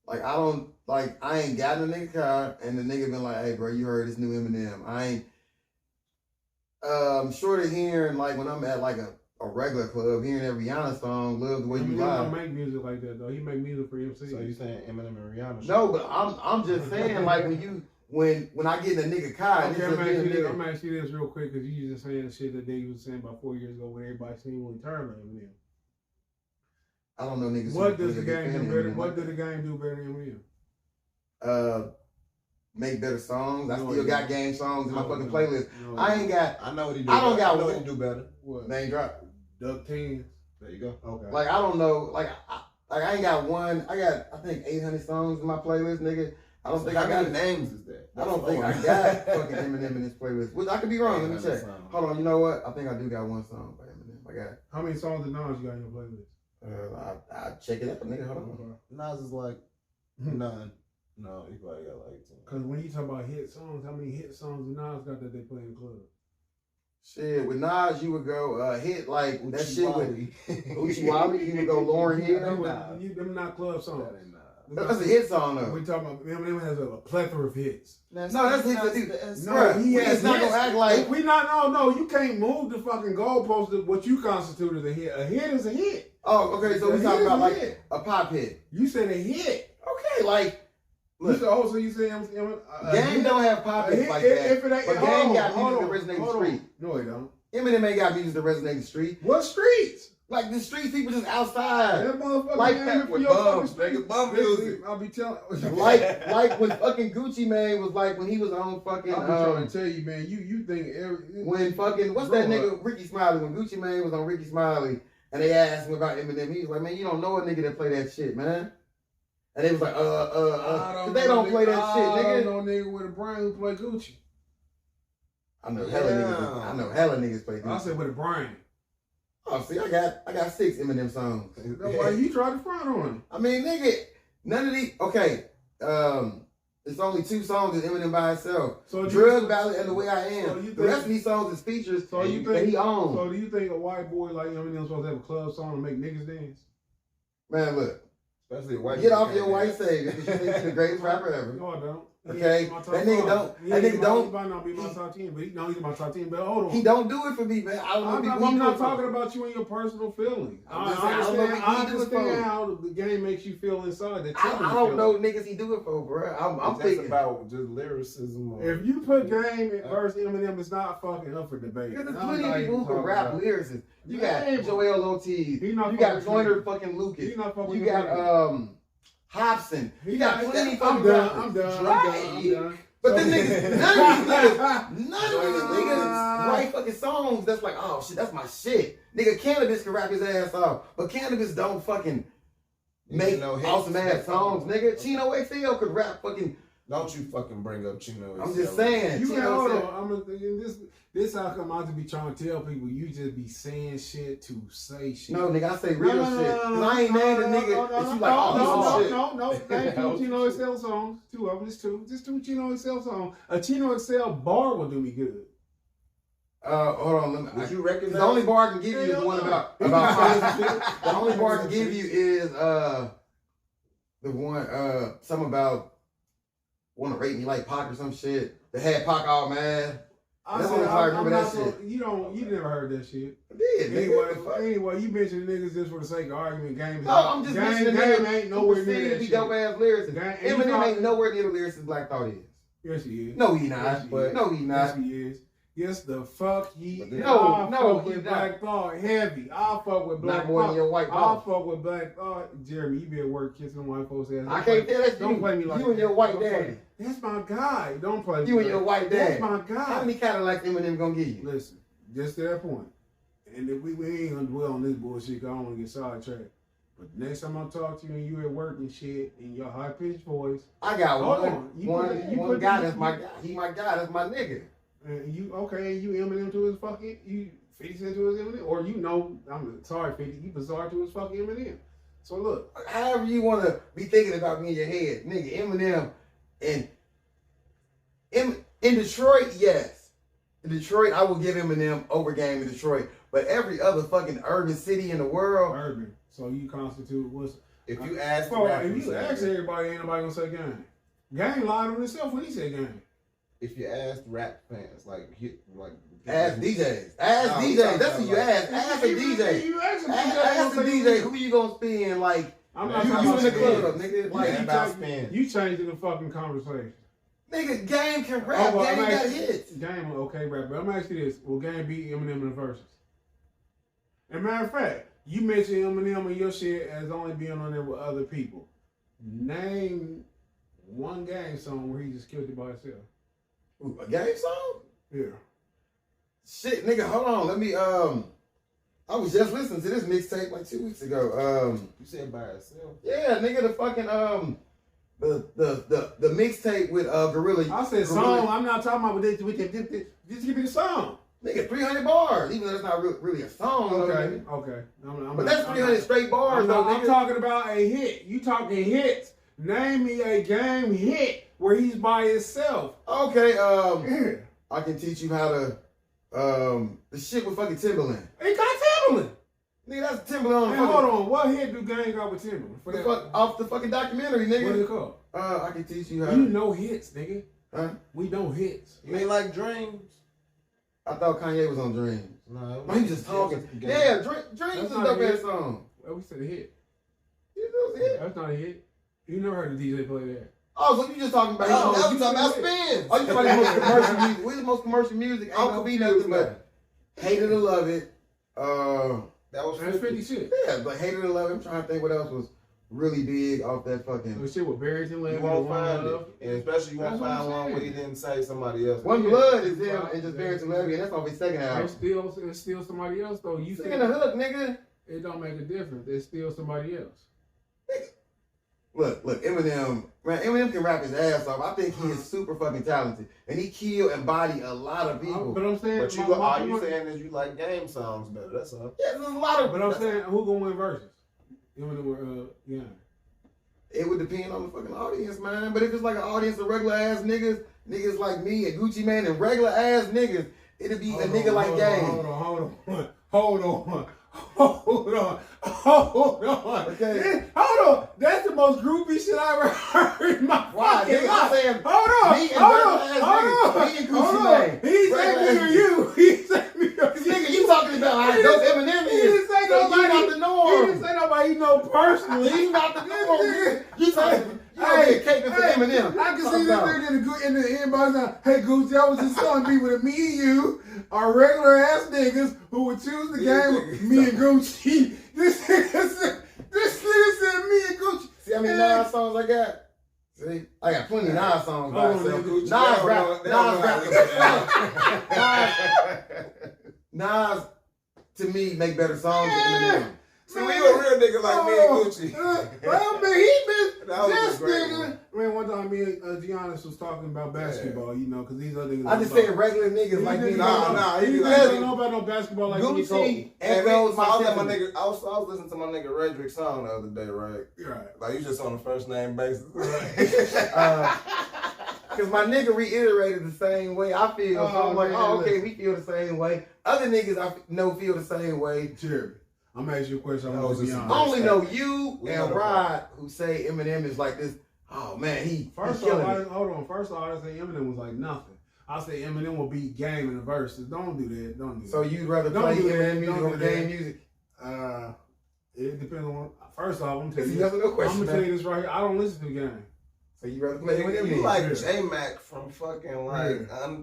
I ain't gotten a nigga car and the nigga been like, hey bro, you heard this new Eminem. I ain't short of hearing like when I'm at like a regular club, hearing that Rihanna song, Love the Way You Eminem Lie. don't make music like that though. He make music for MC. So you saying Eminem and Rihanna? No, but I'm just saying like when I get in a nigga car, Okay, and I'm gonna ask you this real quick because you just saying the shit that they was saying about 4 years ago when everybody seen when he turned on Eminem. I don't know niggas. What does the game do better? What did the game do better than Eminem? Make better songs. I No, still he got don't. game songs in my No, fucking no. playlist. No, I ain't got I know what he do. I don't got I know one. what he do better. What? name drop. Duck Tens. There you go. Okay. Like I don't know. I ain't got one. I got I think 800 songs in my playlist, nigga. I don't think How I got many names is that? I don't think I got fucking Eminem in this playlist. Which I could be wrong. Let me check. Hold on. You know what? I think I do got one song by Eminem. I got. How many songs of Nas you got in your playlist? I'll check it out, nigga. Hold on. Nas is like none. No, he probably got like 10. Because when you talk about hit songs, how many hit songs of Nas got that they play in the club? Shit, with Nas, you would go hit like that Uchi shit Wally. with Uchi Wally. You would go Lauryn Hill. Them not club songs. That ain't That's a hit song though. We talking about Eminem has a plethora of hits. No, that's hits that dude. No, he has not hits. gonna act like We not. No. You can't move the fucking goalpost of what you constitute as a hit. A hit is a hit. Oh, okay, so A we hit talking is about a like hit. a pop hit. You said a hit. Okay, like look, So you say Game don't have pop hits like that. If it ain't, But Game got music that resonate in the street. No, it don't. Eminem ain't got music that resonate in the street. What streets? Like the street people just outside. That motherfucker Like ain't that for with your bums, fucking nigga, bum music. I'll be telling. like when fucking Gucci Mane was like when he was on fucking I'm trying to tell you, man. You think when fucking what's that nigga Ricky Smiley, when Gucci Mane was on Ricky Smiley and they asked him about Eminem, he was like, man, you don't know a nigga that play that shit, man. And they was like, cause they don't play that shit, nigga. I don't know nigga with a brain who play Gucci. I know hella niggas play Gucci. I said with a brain. Oh, see, I got 6 Eminem songs. That's why you tried to front on him. I mean, nigga, none of these. Okay, it's only 2 songs that Eminem by himself. So Drug Ballad and The Way I Am. So you The rest of these songs is features So you that think he owns. So do you think a white boy like Eminem supposed to have a club song to make niggas dance? Man, look, Especially a white get people off your can't white dance. savior because you think he's the greatest rapper ever. No, I don't. Okay, He ain't my top that nigga five. don't- He that ain't nigga my- don't- He might not be my top 10, but he's my top 10. But hold on. He don't do it for me, man. I don't know I'm people he not do it for. talking about you and your personal feelings. I'm just saying, I don't know I what he do it for. understand how the game makes you feel inside. That I don't know niggas he do it for, bro. I'm That's thinking. about just lyricism. Or, If you put Game versus Eminem, it's not fucking up for debate. Because there's I'm plenty not of people even who can talking rap about- lyricists. You Yeah, got Joel Ortiz. He not You got fucking Joyner with fucking Lucas. He not fucking You with got me. Hobson. You got plenty I'm fucking done. rappers. I'm done. Right. But then niggas, none of these niggas write fucking songs that's like, oh shit, that's my shit. Nigga, Cannabis can rap his ass off, but Cannabis don't fucking make awesome ass songs, nigga. Chino XL could rap fucking Don't you fucking bring up Chino. I'm just saying. You Chino hold said- on. This how come I just be trying to tell people you just be saying shit to say shit. No, nigga, I say real shit. Cause I ain't named a nigga that you like, oh, shit. No. Thank you, Chino Excel songs. Two of them, just two Chino Excel songs. A Chino Excel bar will do me good. Hold on. Would you recognize? The only bar I can give you is the one about the only bar I can give you is the one something about wanna rape me like Pac or some shit. That had Pac all mad. That's the only time I remember that shit. You never heard that shit. I did, nigga. Anyway, you mentioned niggas just for the sake of argument. Games. No, I'm just mentioning game ain't nowhere near that shit. dope ass lyrics. Game- Eminem ain't nowhere near the lyrics as Black Thought is. Yes, he is. No, he not. Yes, he But is. no, he not. Yes, he is. Yes, the fuck he. No, I'll fuck he with not. Black Thought heavy. I'll fuck with Black Not more than Thought. your white I'll dog. fuck with Black Thought. Jeremy, you be at work kissing white folks' ass. I can't tell that Don't you. play me like You and that. your white Don't play- daddy. That's my guy. Don't play me You and like your that. white That's daddy. my guy. How many Cadillacs Eminem gonna give you? Listen, just to that point. And if we ain't gonna dwell on this bullshit, 'cause I don't want to get sidetracked. But next time I talk to you and you at work and shit in your high pitched voice, I got Hold one. on. One guy that's my guy. He my guy. That's my nigga. and you Eminem to his fucking 50 Cent to his Eminem, or I'm sorry 50, you bizarre to his fucking Eminem. So look, However you want to be thinking about me in your head, nigga. Eminem and in Detroit, yes. In Detroit, I will give Eminem over Game in Detroit. But every other fucking urban city in the world, urban. So you constitute what's If you ask, well, rappers, if you ask everybody, ain't nobody gonna say Game. Game lied on himself when he said Game. if you ask rap fans, like ask DJs. Ask No, DJs. That's who you ask. Ask a You DJ. ask him, Ask a DJ. Who you gonna spin like? I'm You not You talking in the about spin. club, nigga. Like, Yeah, about spin. You changing the fucking conversation. nigga, Game can rap. well, Game I'm got asking- hits. Game, okay, rap. But I'm asking you this: will Game beat Eminem in the verses? And matter of fact, you mentioned Eminem and your shit as only being on there with other people. Name one Game song where he just killed it by himself. Ooh, a Game song? Yeah. Shit, nigga, hold on. Let me I was just listening to this mixtape like 2 weeks ago. you said by itself. Yeah, nigga, the fucking the mixtape with Gorilla. I said song. I'm not talking about this. Just give me the song. Nigga, 300 bars. Even though that's not really a song. Though, Okay. nigga. Okay. But that's 300 straight bars, though, I'm nigga. talking about a hit. You talking hits? Name me a Game hit where he's by himself. Okay, Yeah. I can teach you how to the shit with fucking Timberland. He got Timberland. Nigga, that's Timberland on Hey, the hold fucking, on. What hit do Game got with Timberland? For the that? fuck, off the fucking documentary, What is nigga. it called? I can teach you how. You know hits, nigga. Huh? We know hits. You mean like Dreams? I thought Kanye was on Dreams. No, Man, he just talking. Game. Yeah, Dreams That's is a not a dope ass hit. song. Well, we said a hit. You know what I'm saying? That's not a hit. You never heard a DJ play that. Oh, so you just talking about? Oh, that you was talking about spins. spins. Oh, you talking about the most commercial music? What's the most commercial music? Ain't I'm gonna be confused, nothing but Hate It or Love It. That was That's 50. 50 shit. Yeah, but Hate It or Love It. I'm trying to think what else was really big off that fucking. The shit with Barry's and You Levy. won't find it, and especially you won't That's what find I'm one where saying. he didn't say somebody else. One Yeah. Blood is him and just Barry Levy, and that's off his second album. It's still somebody else though. You Singing the hook, nigga. it don't make a difference. It's still somebody else. Look, Eminem, man, Eminem can rap his ass off. I think he is super fucking talented. And he killed and bodied a lot of people. But I'm saying, But you, all you saying is you like Game songs better. That's all. Yeah, there's a lot of. But I'm saying, who gonna win versus? Eminem or yeah. It would depend on the fucking audience, man. But if it's like an audience of regular ass niggas like me and Gucci Man and regular ass niggas, it'd be a nigga like Game. Hold on. Okay. Hold on. That's the most groupie shit I ever heard in my Why? fucking Nigga, life. I'm saying Hold on. me and Hold regular on. ass Hold niggas. on. Me and Gucci Hold on. Mane. He said Regular me or ass you. He said me or you. Nigga, you talking about how dope Eminem is. He didn't say So nobody. you not the norm. He didn't say nobody you know personally. You not the norm. You talking. You over here caping for Eminem. I can Talk see this about- nigga in the inbox now. Hey, Gucci, I was just telling people that me and you are regular ass niggas who would choose the game with me and Gucci. This nigga said me and Gucci. See how many Nas songs I got? See? I got plenty of Nas songs by Oh, myself. nigga. Nas to me make better songs than Eminem. See, we a real nigga like me and Gucci. Well, man, he been That was this a great nigga. one. Man, one time me me and Giannis was talking about basketball, you know, because these other niggas. I just said regular niggas like me. Nah, These he niggas don't know about no basketball like me. Gucci And echoes I was, my at my sentiment. nigga, I was listening to my nigga Redrick's song the other day, right? Right. Like you just on a first name basis. Because my nigga reiterated the same way I feel. So I'm like, man, okay, listen. we feel the same way. Other niggas I know feel the same way. Jeremy, I'm gonna ask you a question. That I'm was gonna be just- I honest. only know you We and know Rod who say Eminem is like this. Oh man, he's First killing off, it. hold on. First off, I say Eminem was like nothing. I say Eminem will beat Game in the verses. Don't do that. Don't do that. So you'd rather Don't play do that. Eminem music Don't over do that. game music? It depends on. First off, I'm It's telling a you. yes or no I'm question, gonna tell man. you this right here. I don't listen to the Game. So you'd rather play Eminem You music? like Yeah. J-Mac from fucking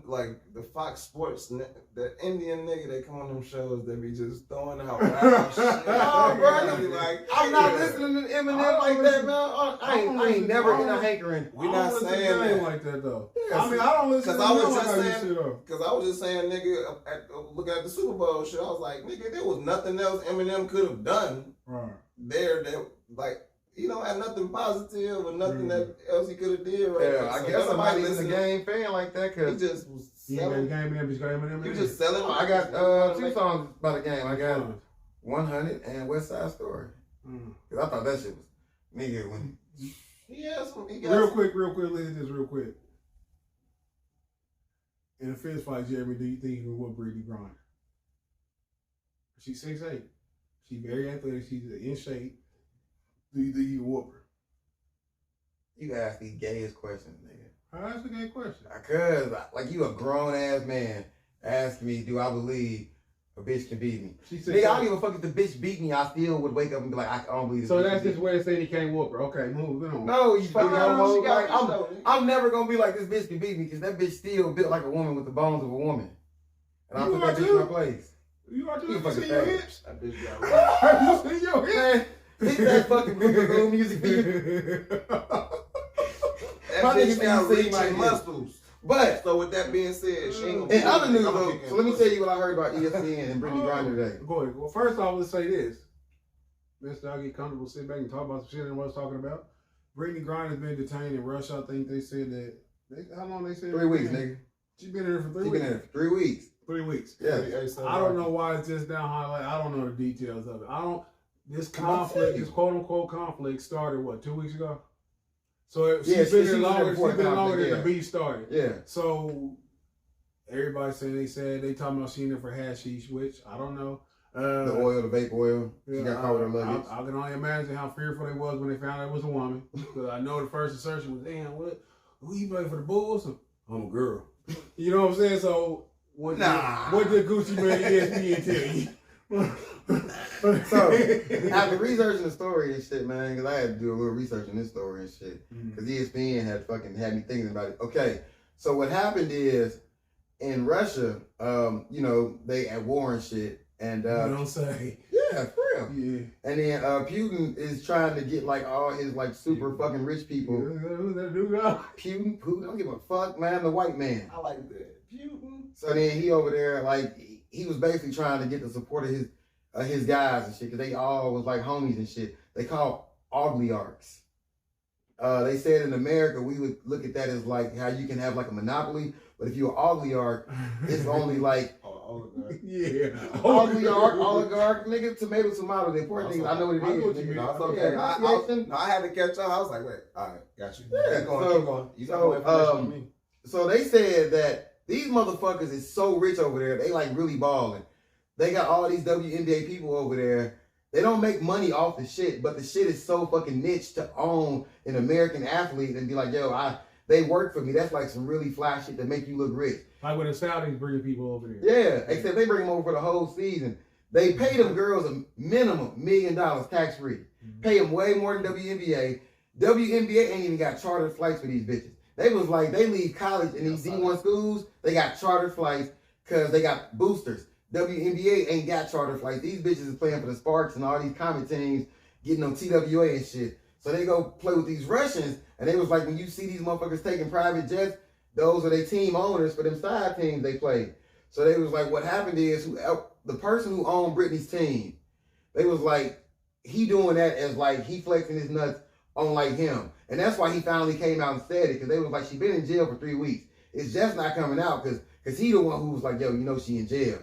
like the Fox Sports, the Indian nigga that come on them shows that be just throwing out wild shit. Oh, bro, I be like, I'm not yeah. listening to Eminem I like don't that, listen- man. I ain't never in a hankering. We I not don't listen to saying Game that. like that though. Yeah, I mean, I don't listen to Cause I was Eminem just like I used saying- to though. Cause I was just saying, nigga, looking at the Super Bowl shit, I was like, nigga, there was nothing else Eminem could have done Right. there that, like, he don't have nothing positive or nothing that else he could have did right Yeah, there. I So guess I'm not nobody even a listening. game fan like that He because just was You ain't got selling. the Game Eminem, just got Eminem. You just selling. I got 2 songs by the game. I got Mm. 100 and West Side Story. Cause I thought that shit was nigga when He has some. He got Real some- quick, listen to this real quick. In a fist fight, Jeremy, do you think you can whoop Brittany Griner? She's 6'8". She's very athletic. She's in shape. Do you think you can whoop her? you ask these gayest questions, nigga. That's a good question. Cause like you a grown ass man ask me, do I believe a bitch can beat me? She said, Nigga, I don't give a fuck if the bitch beat me. I still would wake up and be like, I don't believe this. so bitch that's can beat just where it said he can't whoop her. Okay, moving on. No, you fucking She homo. got Like, bitch though, nigga. I'm never gonna be like this bitch can beat me because that bitch still built like a woman with the bones of a woman. And I You put that are bitch too. in my place. You are You just fucking see your fat. hips. That bitch got. You see your hips. Man, hit that fucking boogaloo music video. That My bitch nigga got think he reach see my and hips. muscles. But So with that being said, she ain't gonna. in other news I'm though, kicking so let me pussy. tell you what I heard about ESPN and Brittany Griner today. Go ahead. Well, first off, let's say this. Mister, I'll get comfortable, sit back and talk about some shit I was talking about. Brittany Griner's been detained in Russia. I think they said that. How long they said? 3 weeks, nigga. She's been there for 3 She weeks. been there for 3 weeks. 3 weeks. Yeah. I don't know why it's just down highlight. I don't know the details of it. This conflict, this quote unquote conflict started what, 2 weeks ago? So she's been there longer. She's been longer than the beef started. Yeah. So everybody saying they talking about she in there for hashish, which I don't know. The oil, the vape oil. She got caught with her luggage. I can only imagine how fearful they was when they found out it was a woman. Because I know the first assertion was, damn, who you play for the Bulls? I'm a girl. You know what I'm saying? So what did Gucci Mane ESPN tell you? So, after researching the story and shit, man, because I had to do a little research on this story and shit, because ESPN had me thinking about it. Okay, so what happened is, in Russia, you know, they at war and shit, and You don't say. yeah, for real. Yeah. And then Putin is trying to get like all his like super fucking rich people. Who's that dude guy? Putin, don't give a fuck, man, the white man. I like that. Putin. So then he over there, like, he was basically trying to get the support of his guys and shit, because they all was like homies and shit. They called oligarchs. They said in America, we would look at that as like how you can have like a monopoly, but if you're an oligarch, it's only like Yeah. oligarch, nigga, tomato. The important thing is I know what it I know what is. you nigga. mean. No, it's okay. I had to catch up. I was like, wait, all right, got you. Yeah, Keep going, so- keep going. You got so, more information than me. So they said that these motherfuckers is so rich over there, they like really balling. They got all these WNBA people over there. They don't make money off the shit, but the shit is so fucking niche to own an American athlete and be like, yo, they work for me. That's like some really fly shit that make you look rich. Like when the Saudis bring people over there. Yeah, except they bring them over for the whole season. They pay them girls a minimum $1 million tax free. Pay them way more than WNBA. WNBA ain't even got chartered flights for these bitches. They was like, they leave college in these D1 schools, they got chartered flights because they got boosters. WNBA ain't got chartered flights. These bitches is playing for the Sparks and all these comic teams, getting on TWA and shit. So they go play with these Russians, and they was like, when you see these motherfuckers taking private jets, those are their team owners for them side teams they play. So they was like, what happened is, the person who owned Britney's team, they was like, he doing that as like, he flexing his nuts on like him. And that's why he finally came out and said it, because they was like, she been in jail for 3 weeks. It's just not coming out because he the one who was like, yo, you know she in jail.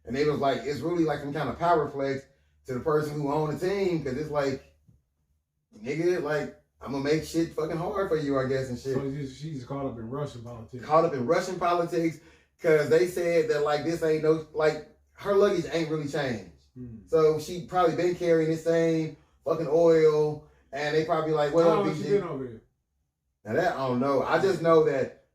And they was like, it's really like some kind of power flex to the person who owned the team, because it's like, nigga, like, I'm gonna make shit fucking hard for you, I guess, and shit. So she's caught up in Russian politics. Caught up in Russian politics, because they said that, like, this ain't no, like, her luggage ain't really changed. So she probably been carrying the same fucking oil, and they probably like, well, how long she been over here? Now that I don't know. I just know that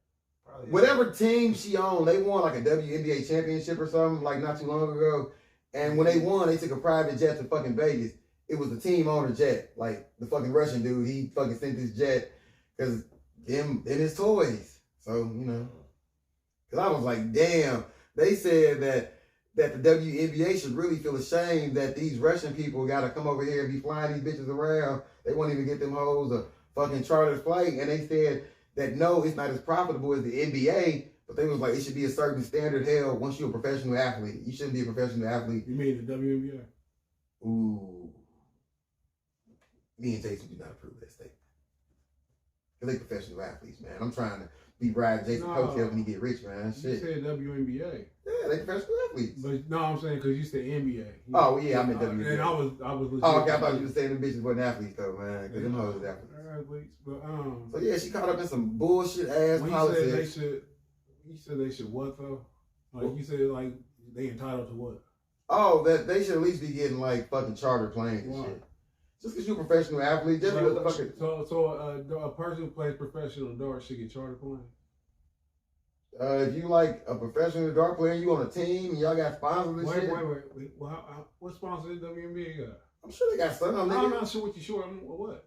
whatever team she owned, they won like a WNBA championship or something like not too long ago. And when they won, they took a private jet to fucking Vegas. It was the team owner jet, like the fucking Russian dude. He fucking sent this jet because them his toys. So you know, because I was like, damn. They said that the WNBA should really feel ashamed that these Russian people got to come over here and be flying these bitches around. They won't even get them hoes a fucking chartered flight. And they said that no, it's not as profitable as the NBA, but they was like, it should be a certain standard held once you're a professional athlete. You shouldn't be a professional athlete. You mean the WNBA? Ooh. Me and Jason do not approve of that statement. Because they professional athletes, man. I'm trying to be riding Jason coattail when he get rich, man. Shit. You said WNBA. Yeah, they professional athletes. But no, I'm saying because you said NBA. Oh yeah, I meant WNBA. And I was. Legit. Oh, okay, I thought you were saying them bitches wasn't athletes though, man. Because them hoes is athletes. But So yeah, she caught up in some bullshit ass politics. You said they should what though? Like you said, like they entitled to what? Oh, that they should at least be getting like fucking charter planes and shit. Just because you're a professional athlete, just because the fucking. So a person who plays professional darts should get charter planes. If you like a professional dart player, you on a team and y'all got sponsors and shit. Wait. Well, what sponsor did WNBA got? I'm sure they got some. I'm not sure what you sure. What?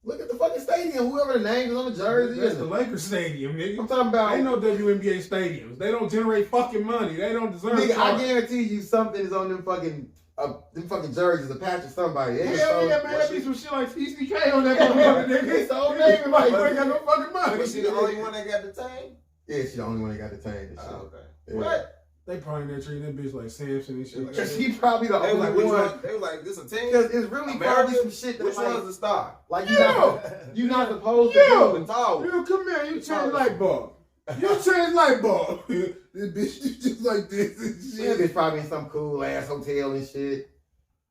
Look at the fucking stadium. Whoever the name is on the jersey. That's the Lakers stadium, nigga. I'm talking about. Ain't no WNBA stadiums. They don't generate fucking money. They don't deserve. Nigga, I guarantee you something is on them fucking jerseys, a patch of somebody. Hell yeah, man. That be some shit like TCK on that motherfucker, nigga. It's the old name, like, you ain't got no fucking money. Was she the only one that got detained? Yeah, she the only one that got detained. Oh, okay. Yeah. What? They probably there treating that bitch like Samson and shit. Cause she probably the They was only like, one. They was like, this a team? Because it's really probably some shit that Which like, one's the star? like you're not supposed to do. The tall. You come here, you change light bulb. You change light bulb. This bitch is just like this and Yeah, shit. bitch probably in some cool ass hotel and shit.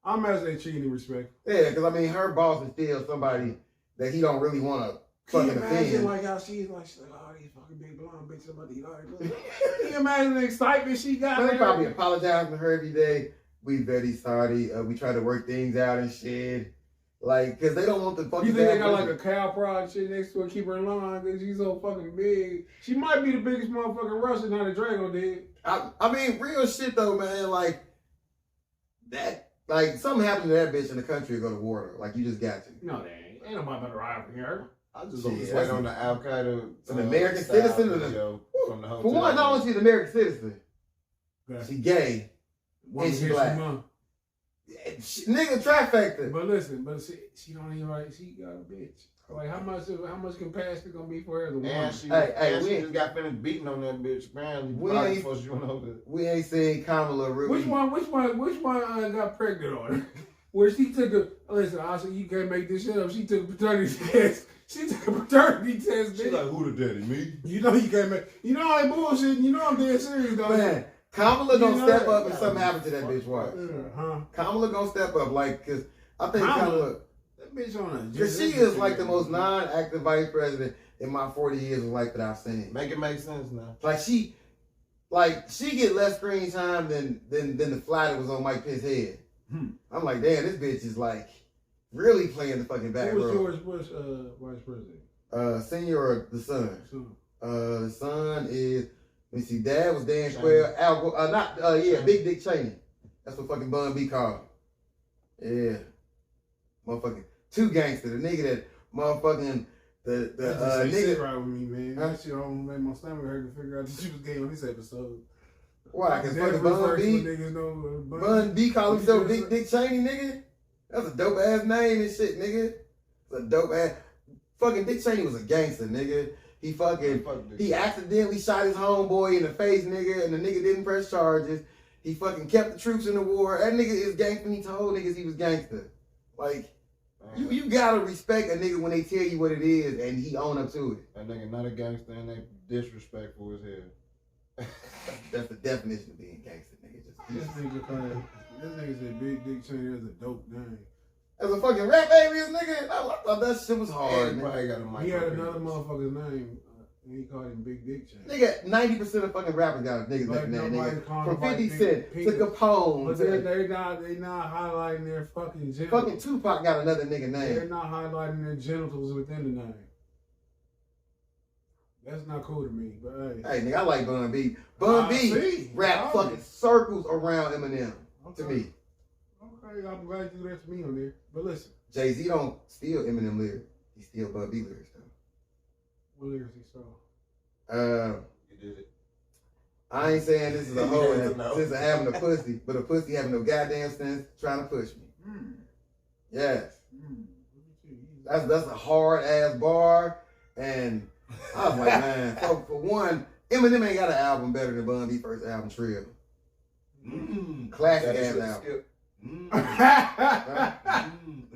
I'm as they treating him respect. Yeah, because I mean, her boss is still somebody that he don't really want to Can you fucking imagine offend. like how she's like, oh, these fucking big blonde bitches about to eat all that. Can you imagine the excitement she got? But they there? probably apologizing to her every day. We very sorry. We try to work things out and shit. Like, because they don't want the fucking. You think they got like a cow prod shit next to her, keep her in line because she's so fucking big? She might be the biggest motherfucking Russian how the Drago did. I mean, real shit though, man. Like, that. Like, something happened to that bitch in the country to go to war. Like, you just got to. No, they ain't. Ain't nobody about to ride from here. I just hope it's wait on the Al Qaeda. An American citizen or from the hotel. For one, not only she's an American citizen, she gay. One she black. month. Nigga trifecta. But listen, she don't even like. She got a bitch. Like how much capacity gonna be for her? The And she, we just got finished beating on that bitch. Apparently, we ain't seen Kamala really. Which one got pregnant on her? Where she took a listen. I said you can't make this shit up. She took a paternity test. She took a paternity test. She like, who the daddy? Me? You know you can't make. You know I ain't bullshitting. You know I'm dead serious though. Man, Kamala gonna step up if something happens to that bitch. Watch. Huh? Kamala gonna step up, like, cause I think Kamala. That bitch on a. Cause she is like the most non-active vice president in my 40 years of life that I've seen. Make it make sense now. Like she get less screen time than the fly that was on Mike Pence's head. I'm like, damn, this bitch is like really playing the fucking back row. Who was George Bush vice president? Senior or the son? The son is. Let me see. Dad was Dan Quayle. Al Gore. Big Dick Cheney. That's what fucking Bun B called. Yeah, motherfucking two gangster. The nigga that motherfucking the nigga. Sit right with me, man. That shit don't make my stomach hurt to figure out that you was gay on this episode. Why? Cause fucking Bun B call himself Big Dick Cheney, nigga. That's a dope ass name and shit, nigga. It's a dope ass. Fucking Dick Cheney was a gangster, nigga. He accidentally shot his homeboy in the face, nigga, and the nigga didn't press charges. He fucking kept the troops in the war. That nigga is gangster. He told niggas he was gangster. Like, You gotta respect a nigga when they tell you what it is and he own up to it. That nigga not a gangster and they disrespectful as hell. That's the definition of being gangster, nigga. This nigga said Big Dick Cheney is a dope name. As a fucking rap alias, nigga, I thought that shit was hard. He probably got a He had another motherfucker's name. And he called him Big Dick Cheney. Nigga, 90% of fucking rappers got a nigga's Like name, nigga. nobody From 50 Cent to Capone. But they not highlighting their fucking genitals. Fucking Tupac got another nigga They're name. not highlighting their genitals within the name. That's not cool to me, but hey. Hey, nigga, I like Bun B. Bun B rap fucking circles around Eminem to me. Okay, I'm glad you do that to me on there. But listen. Jay-Z don't steal Eminem lyrics. He steal Bun B lyrics, though. What lyrics he stole? You did it. I ain't saying this is a hoe in the sense of having a pussy, but a pussy having no goddamn sense trying to push me. Yes. That's a hard ass bar, and I was like, man, for one, Eminem ain't got an album better than Bun B first album, Trill. Classic ass album.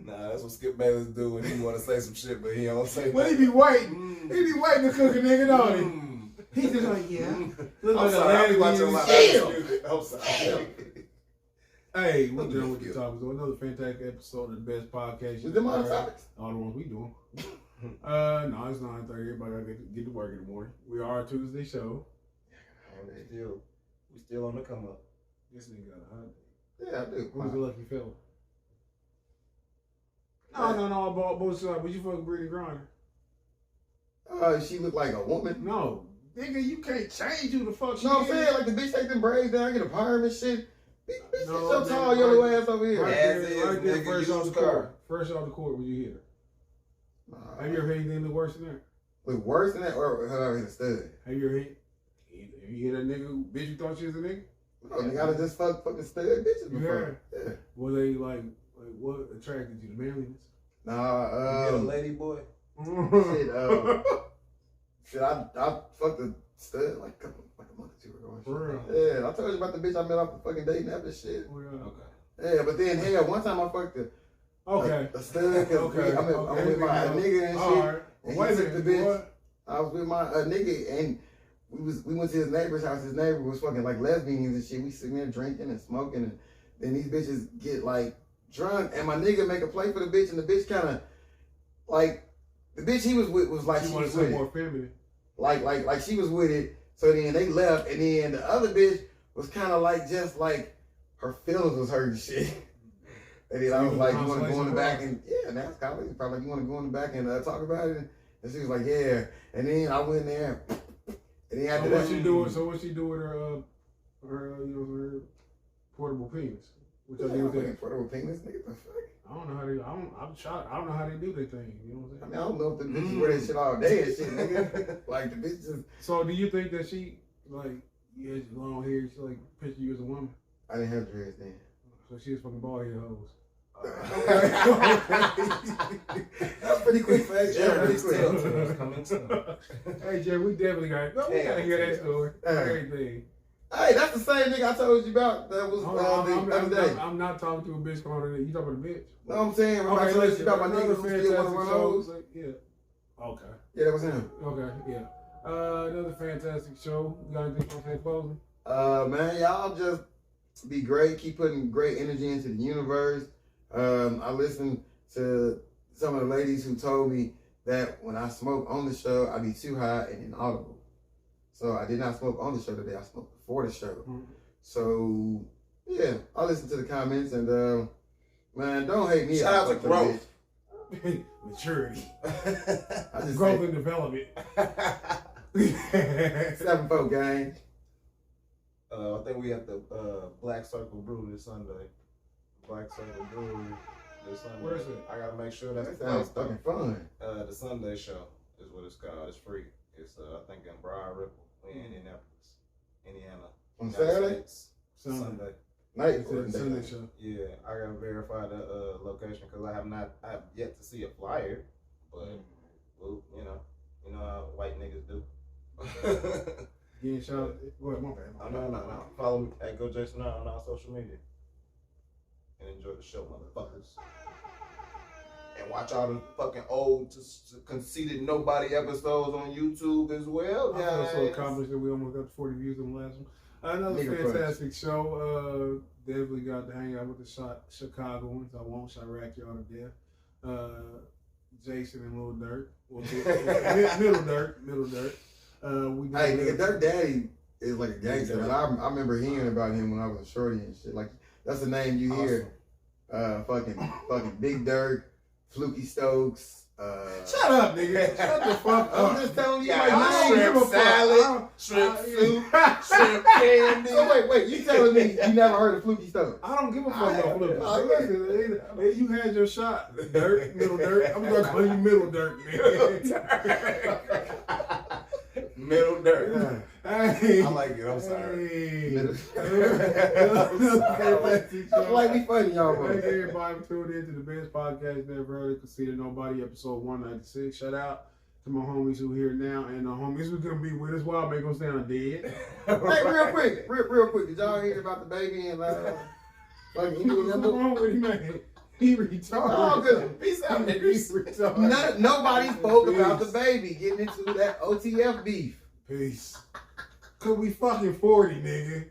Nah, that's what Skip Bayless do when he want to say some shit, but he don't say. Well, he be waiting. He be waiting to cook a nigga, don't he? He just like, yeah. Look I'm like sorry, I be watching a lot of music. I'm sorry. Hey, we're done with the topics. Another fantastic episode of the best podcast. Is them all the topics? All the ones we doing. No, it's 9:30. Everybody gotta get to work in the morning. We are a Tuesday show. We still on the come up. This nigga got a hot day. Yeah, I do. Who's the lucky fella? No, bullshit. Would you fucking Brittany Griner? She look like a woman. No. Nigga, you can't change who the fuck she No, I'm is. saying, like the bitch take them braids down, get a perm and shit. Bitch, No, no, so nigga, tall, yellow ass over Right here. there, nigga, fresh off the used court. car. Fresh off the court when you hit her. Have you ever hit anything look worse than that? Look worse than that, or have I ever hit a stud? Have you ever hit? Have you hit a nigga, bitch you thought she was a nigga? No, nigga, I done just fucking stud bitches You before. heard? Yeah. Were they like what attracted you? The manliness? Nah, You a lady boy? shit, I fucked a stud like a month or two ago. and shit. For real? Yeah, I told you about the bitch I met off the fucking dating app and shit. Oh, yeah. Okay. Yeah, but then hell, one time I fucked a stud because I'm with my nigga and shit. All right. And Wait he a took the minute, bitch. what? I was with my nigga and we went to his neighbor's house. His neighbor was fucking like lesbians and shit. We sitting there drinking and smoking, and then these bitches get like drunk, and my nigga make a play for the bitch, and the bitch kind of like the bitch he was with was like She she wanted was something with more it. feminine. Like she was with it. So then they left, and then the other bitch was kind of like just like her feelings was hurt and shit. And then I was like, you want to go in the back and now it's college. Probably like, you want to go in the back and talk about it. And she was like, yeah. And then I went there. And then after that, What she do with her her portable penis? What y'all do with that? portable penis, nigga. The fuck? I don't know how they. I'm shocked. I don't know how they do their thing. You know what I I'm mean, I don't know if the bitches wear that shit all day and shit, nigga. Like the bitches. saying? So, do you think that she like has long hair? She like picture you as a woman? I didn't have dreads then. So she was fucking bald head hoes. That's pretty quick for that. Yeah, Pretty it's quick. still coming soon. Hey, Jay, we definitely got. No, we gotta hear that story. Everything. Hey, that's the same nigga I told you about. That was the other day. I'm not talking to a bitch calling her. You talking about a bitch? No, I'm saying when I Okay, told you listen. about my nigga who still want to run hoes. Yeah. Okay. Yeah, that was him. Okay. Yeah. Another fantastic show. You got anything for closing? Man, y'all just be great. Keep putting great energy into the universe. I listened to some of the ladies who told me that when I smoke on the show, I be too high and inaudible. So I did not smoke on the show today. I smoked before the show. Mm-hmm. So yeah, I listened to the comments and man, don't hate me. Shout out to growth. Maturity. I just Growth say, and development. 7-4 gang. I think we have the Black Circle Brew this Sunday. Black Circle Brewery this Sunday. Where is it? I gotta make sure that's That the sounds place. fucking fun. The Sunday show is what it's called. It's free. It's I think in Briar Ripple in Indianapolis, Indiana. On United Saturday? States. Sunday. Sunday. Night It's a Sunday show. Yeah, I gotta verify the location because I have yet to see a flyer, but well, you know how white niggas do. Getting shot. What? My bad. No. Follow me at Go Jason on all social media and enjoy the show, motherfuckers. and watch all the fucking old, conceited nobody episodes on YouTube as well. I feel so accomplished that we almost got 40 views on the last one. Another fantastic show. Definitely got to hang out with the Chicagoans. I won't Chirac y'all to death. Jason and Lil Durk. Well, Middle Durk. Hey, nigga, Durk Daddy is like a gangster. And I remember hearing about him when I was a shorty and shit. Like, that's the name you hear. Fucking Big Durk, Fluky Stokes. Shut up, nigga. Shut the fuck up. I'm just telling you, Yeah, shrimp salad, shrimp soup, shrimp candy. So wait, you telling me you never heard of Fluky Stokes? I don't give a fuck about Fluky. Listen, you had your shot. Dirt, Middle Dirt. I'm gonna call you Middle Dirt, nigga. Middle Dirt. Hey. I like it. I'm sorry. Like we funny, y'all. Thank everybody for tuning in to the best podcast never heard. Consider Nobody, episode 196. Shout out to my homies who here now and the homies who gonna be with us while make them sound dead. Hey, real quick. Did y'all hear about the baby and fucking Indianapolis? What's wrong with him, man? He retarded. Oh, good. Peace out, niggas. Nobody spoke about the baby getting into that OTF beef. Peace. Cause we fucking 40, nigga.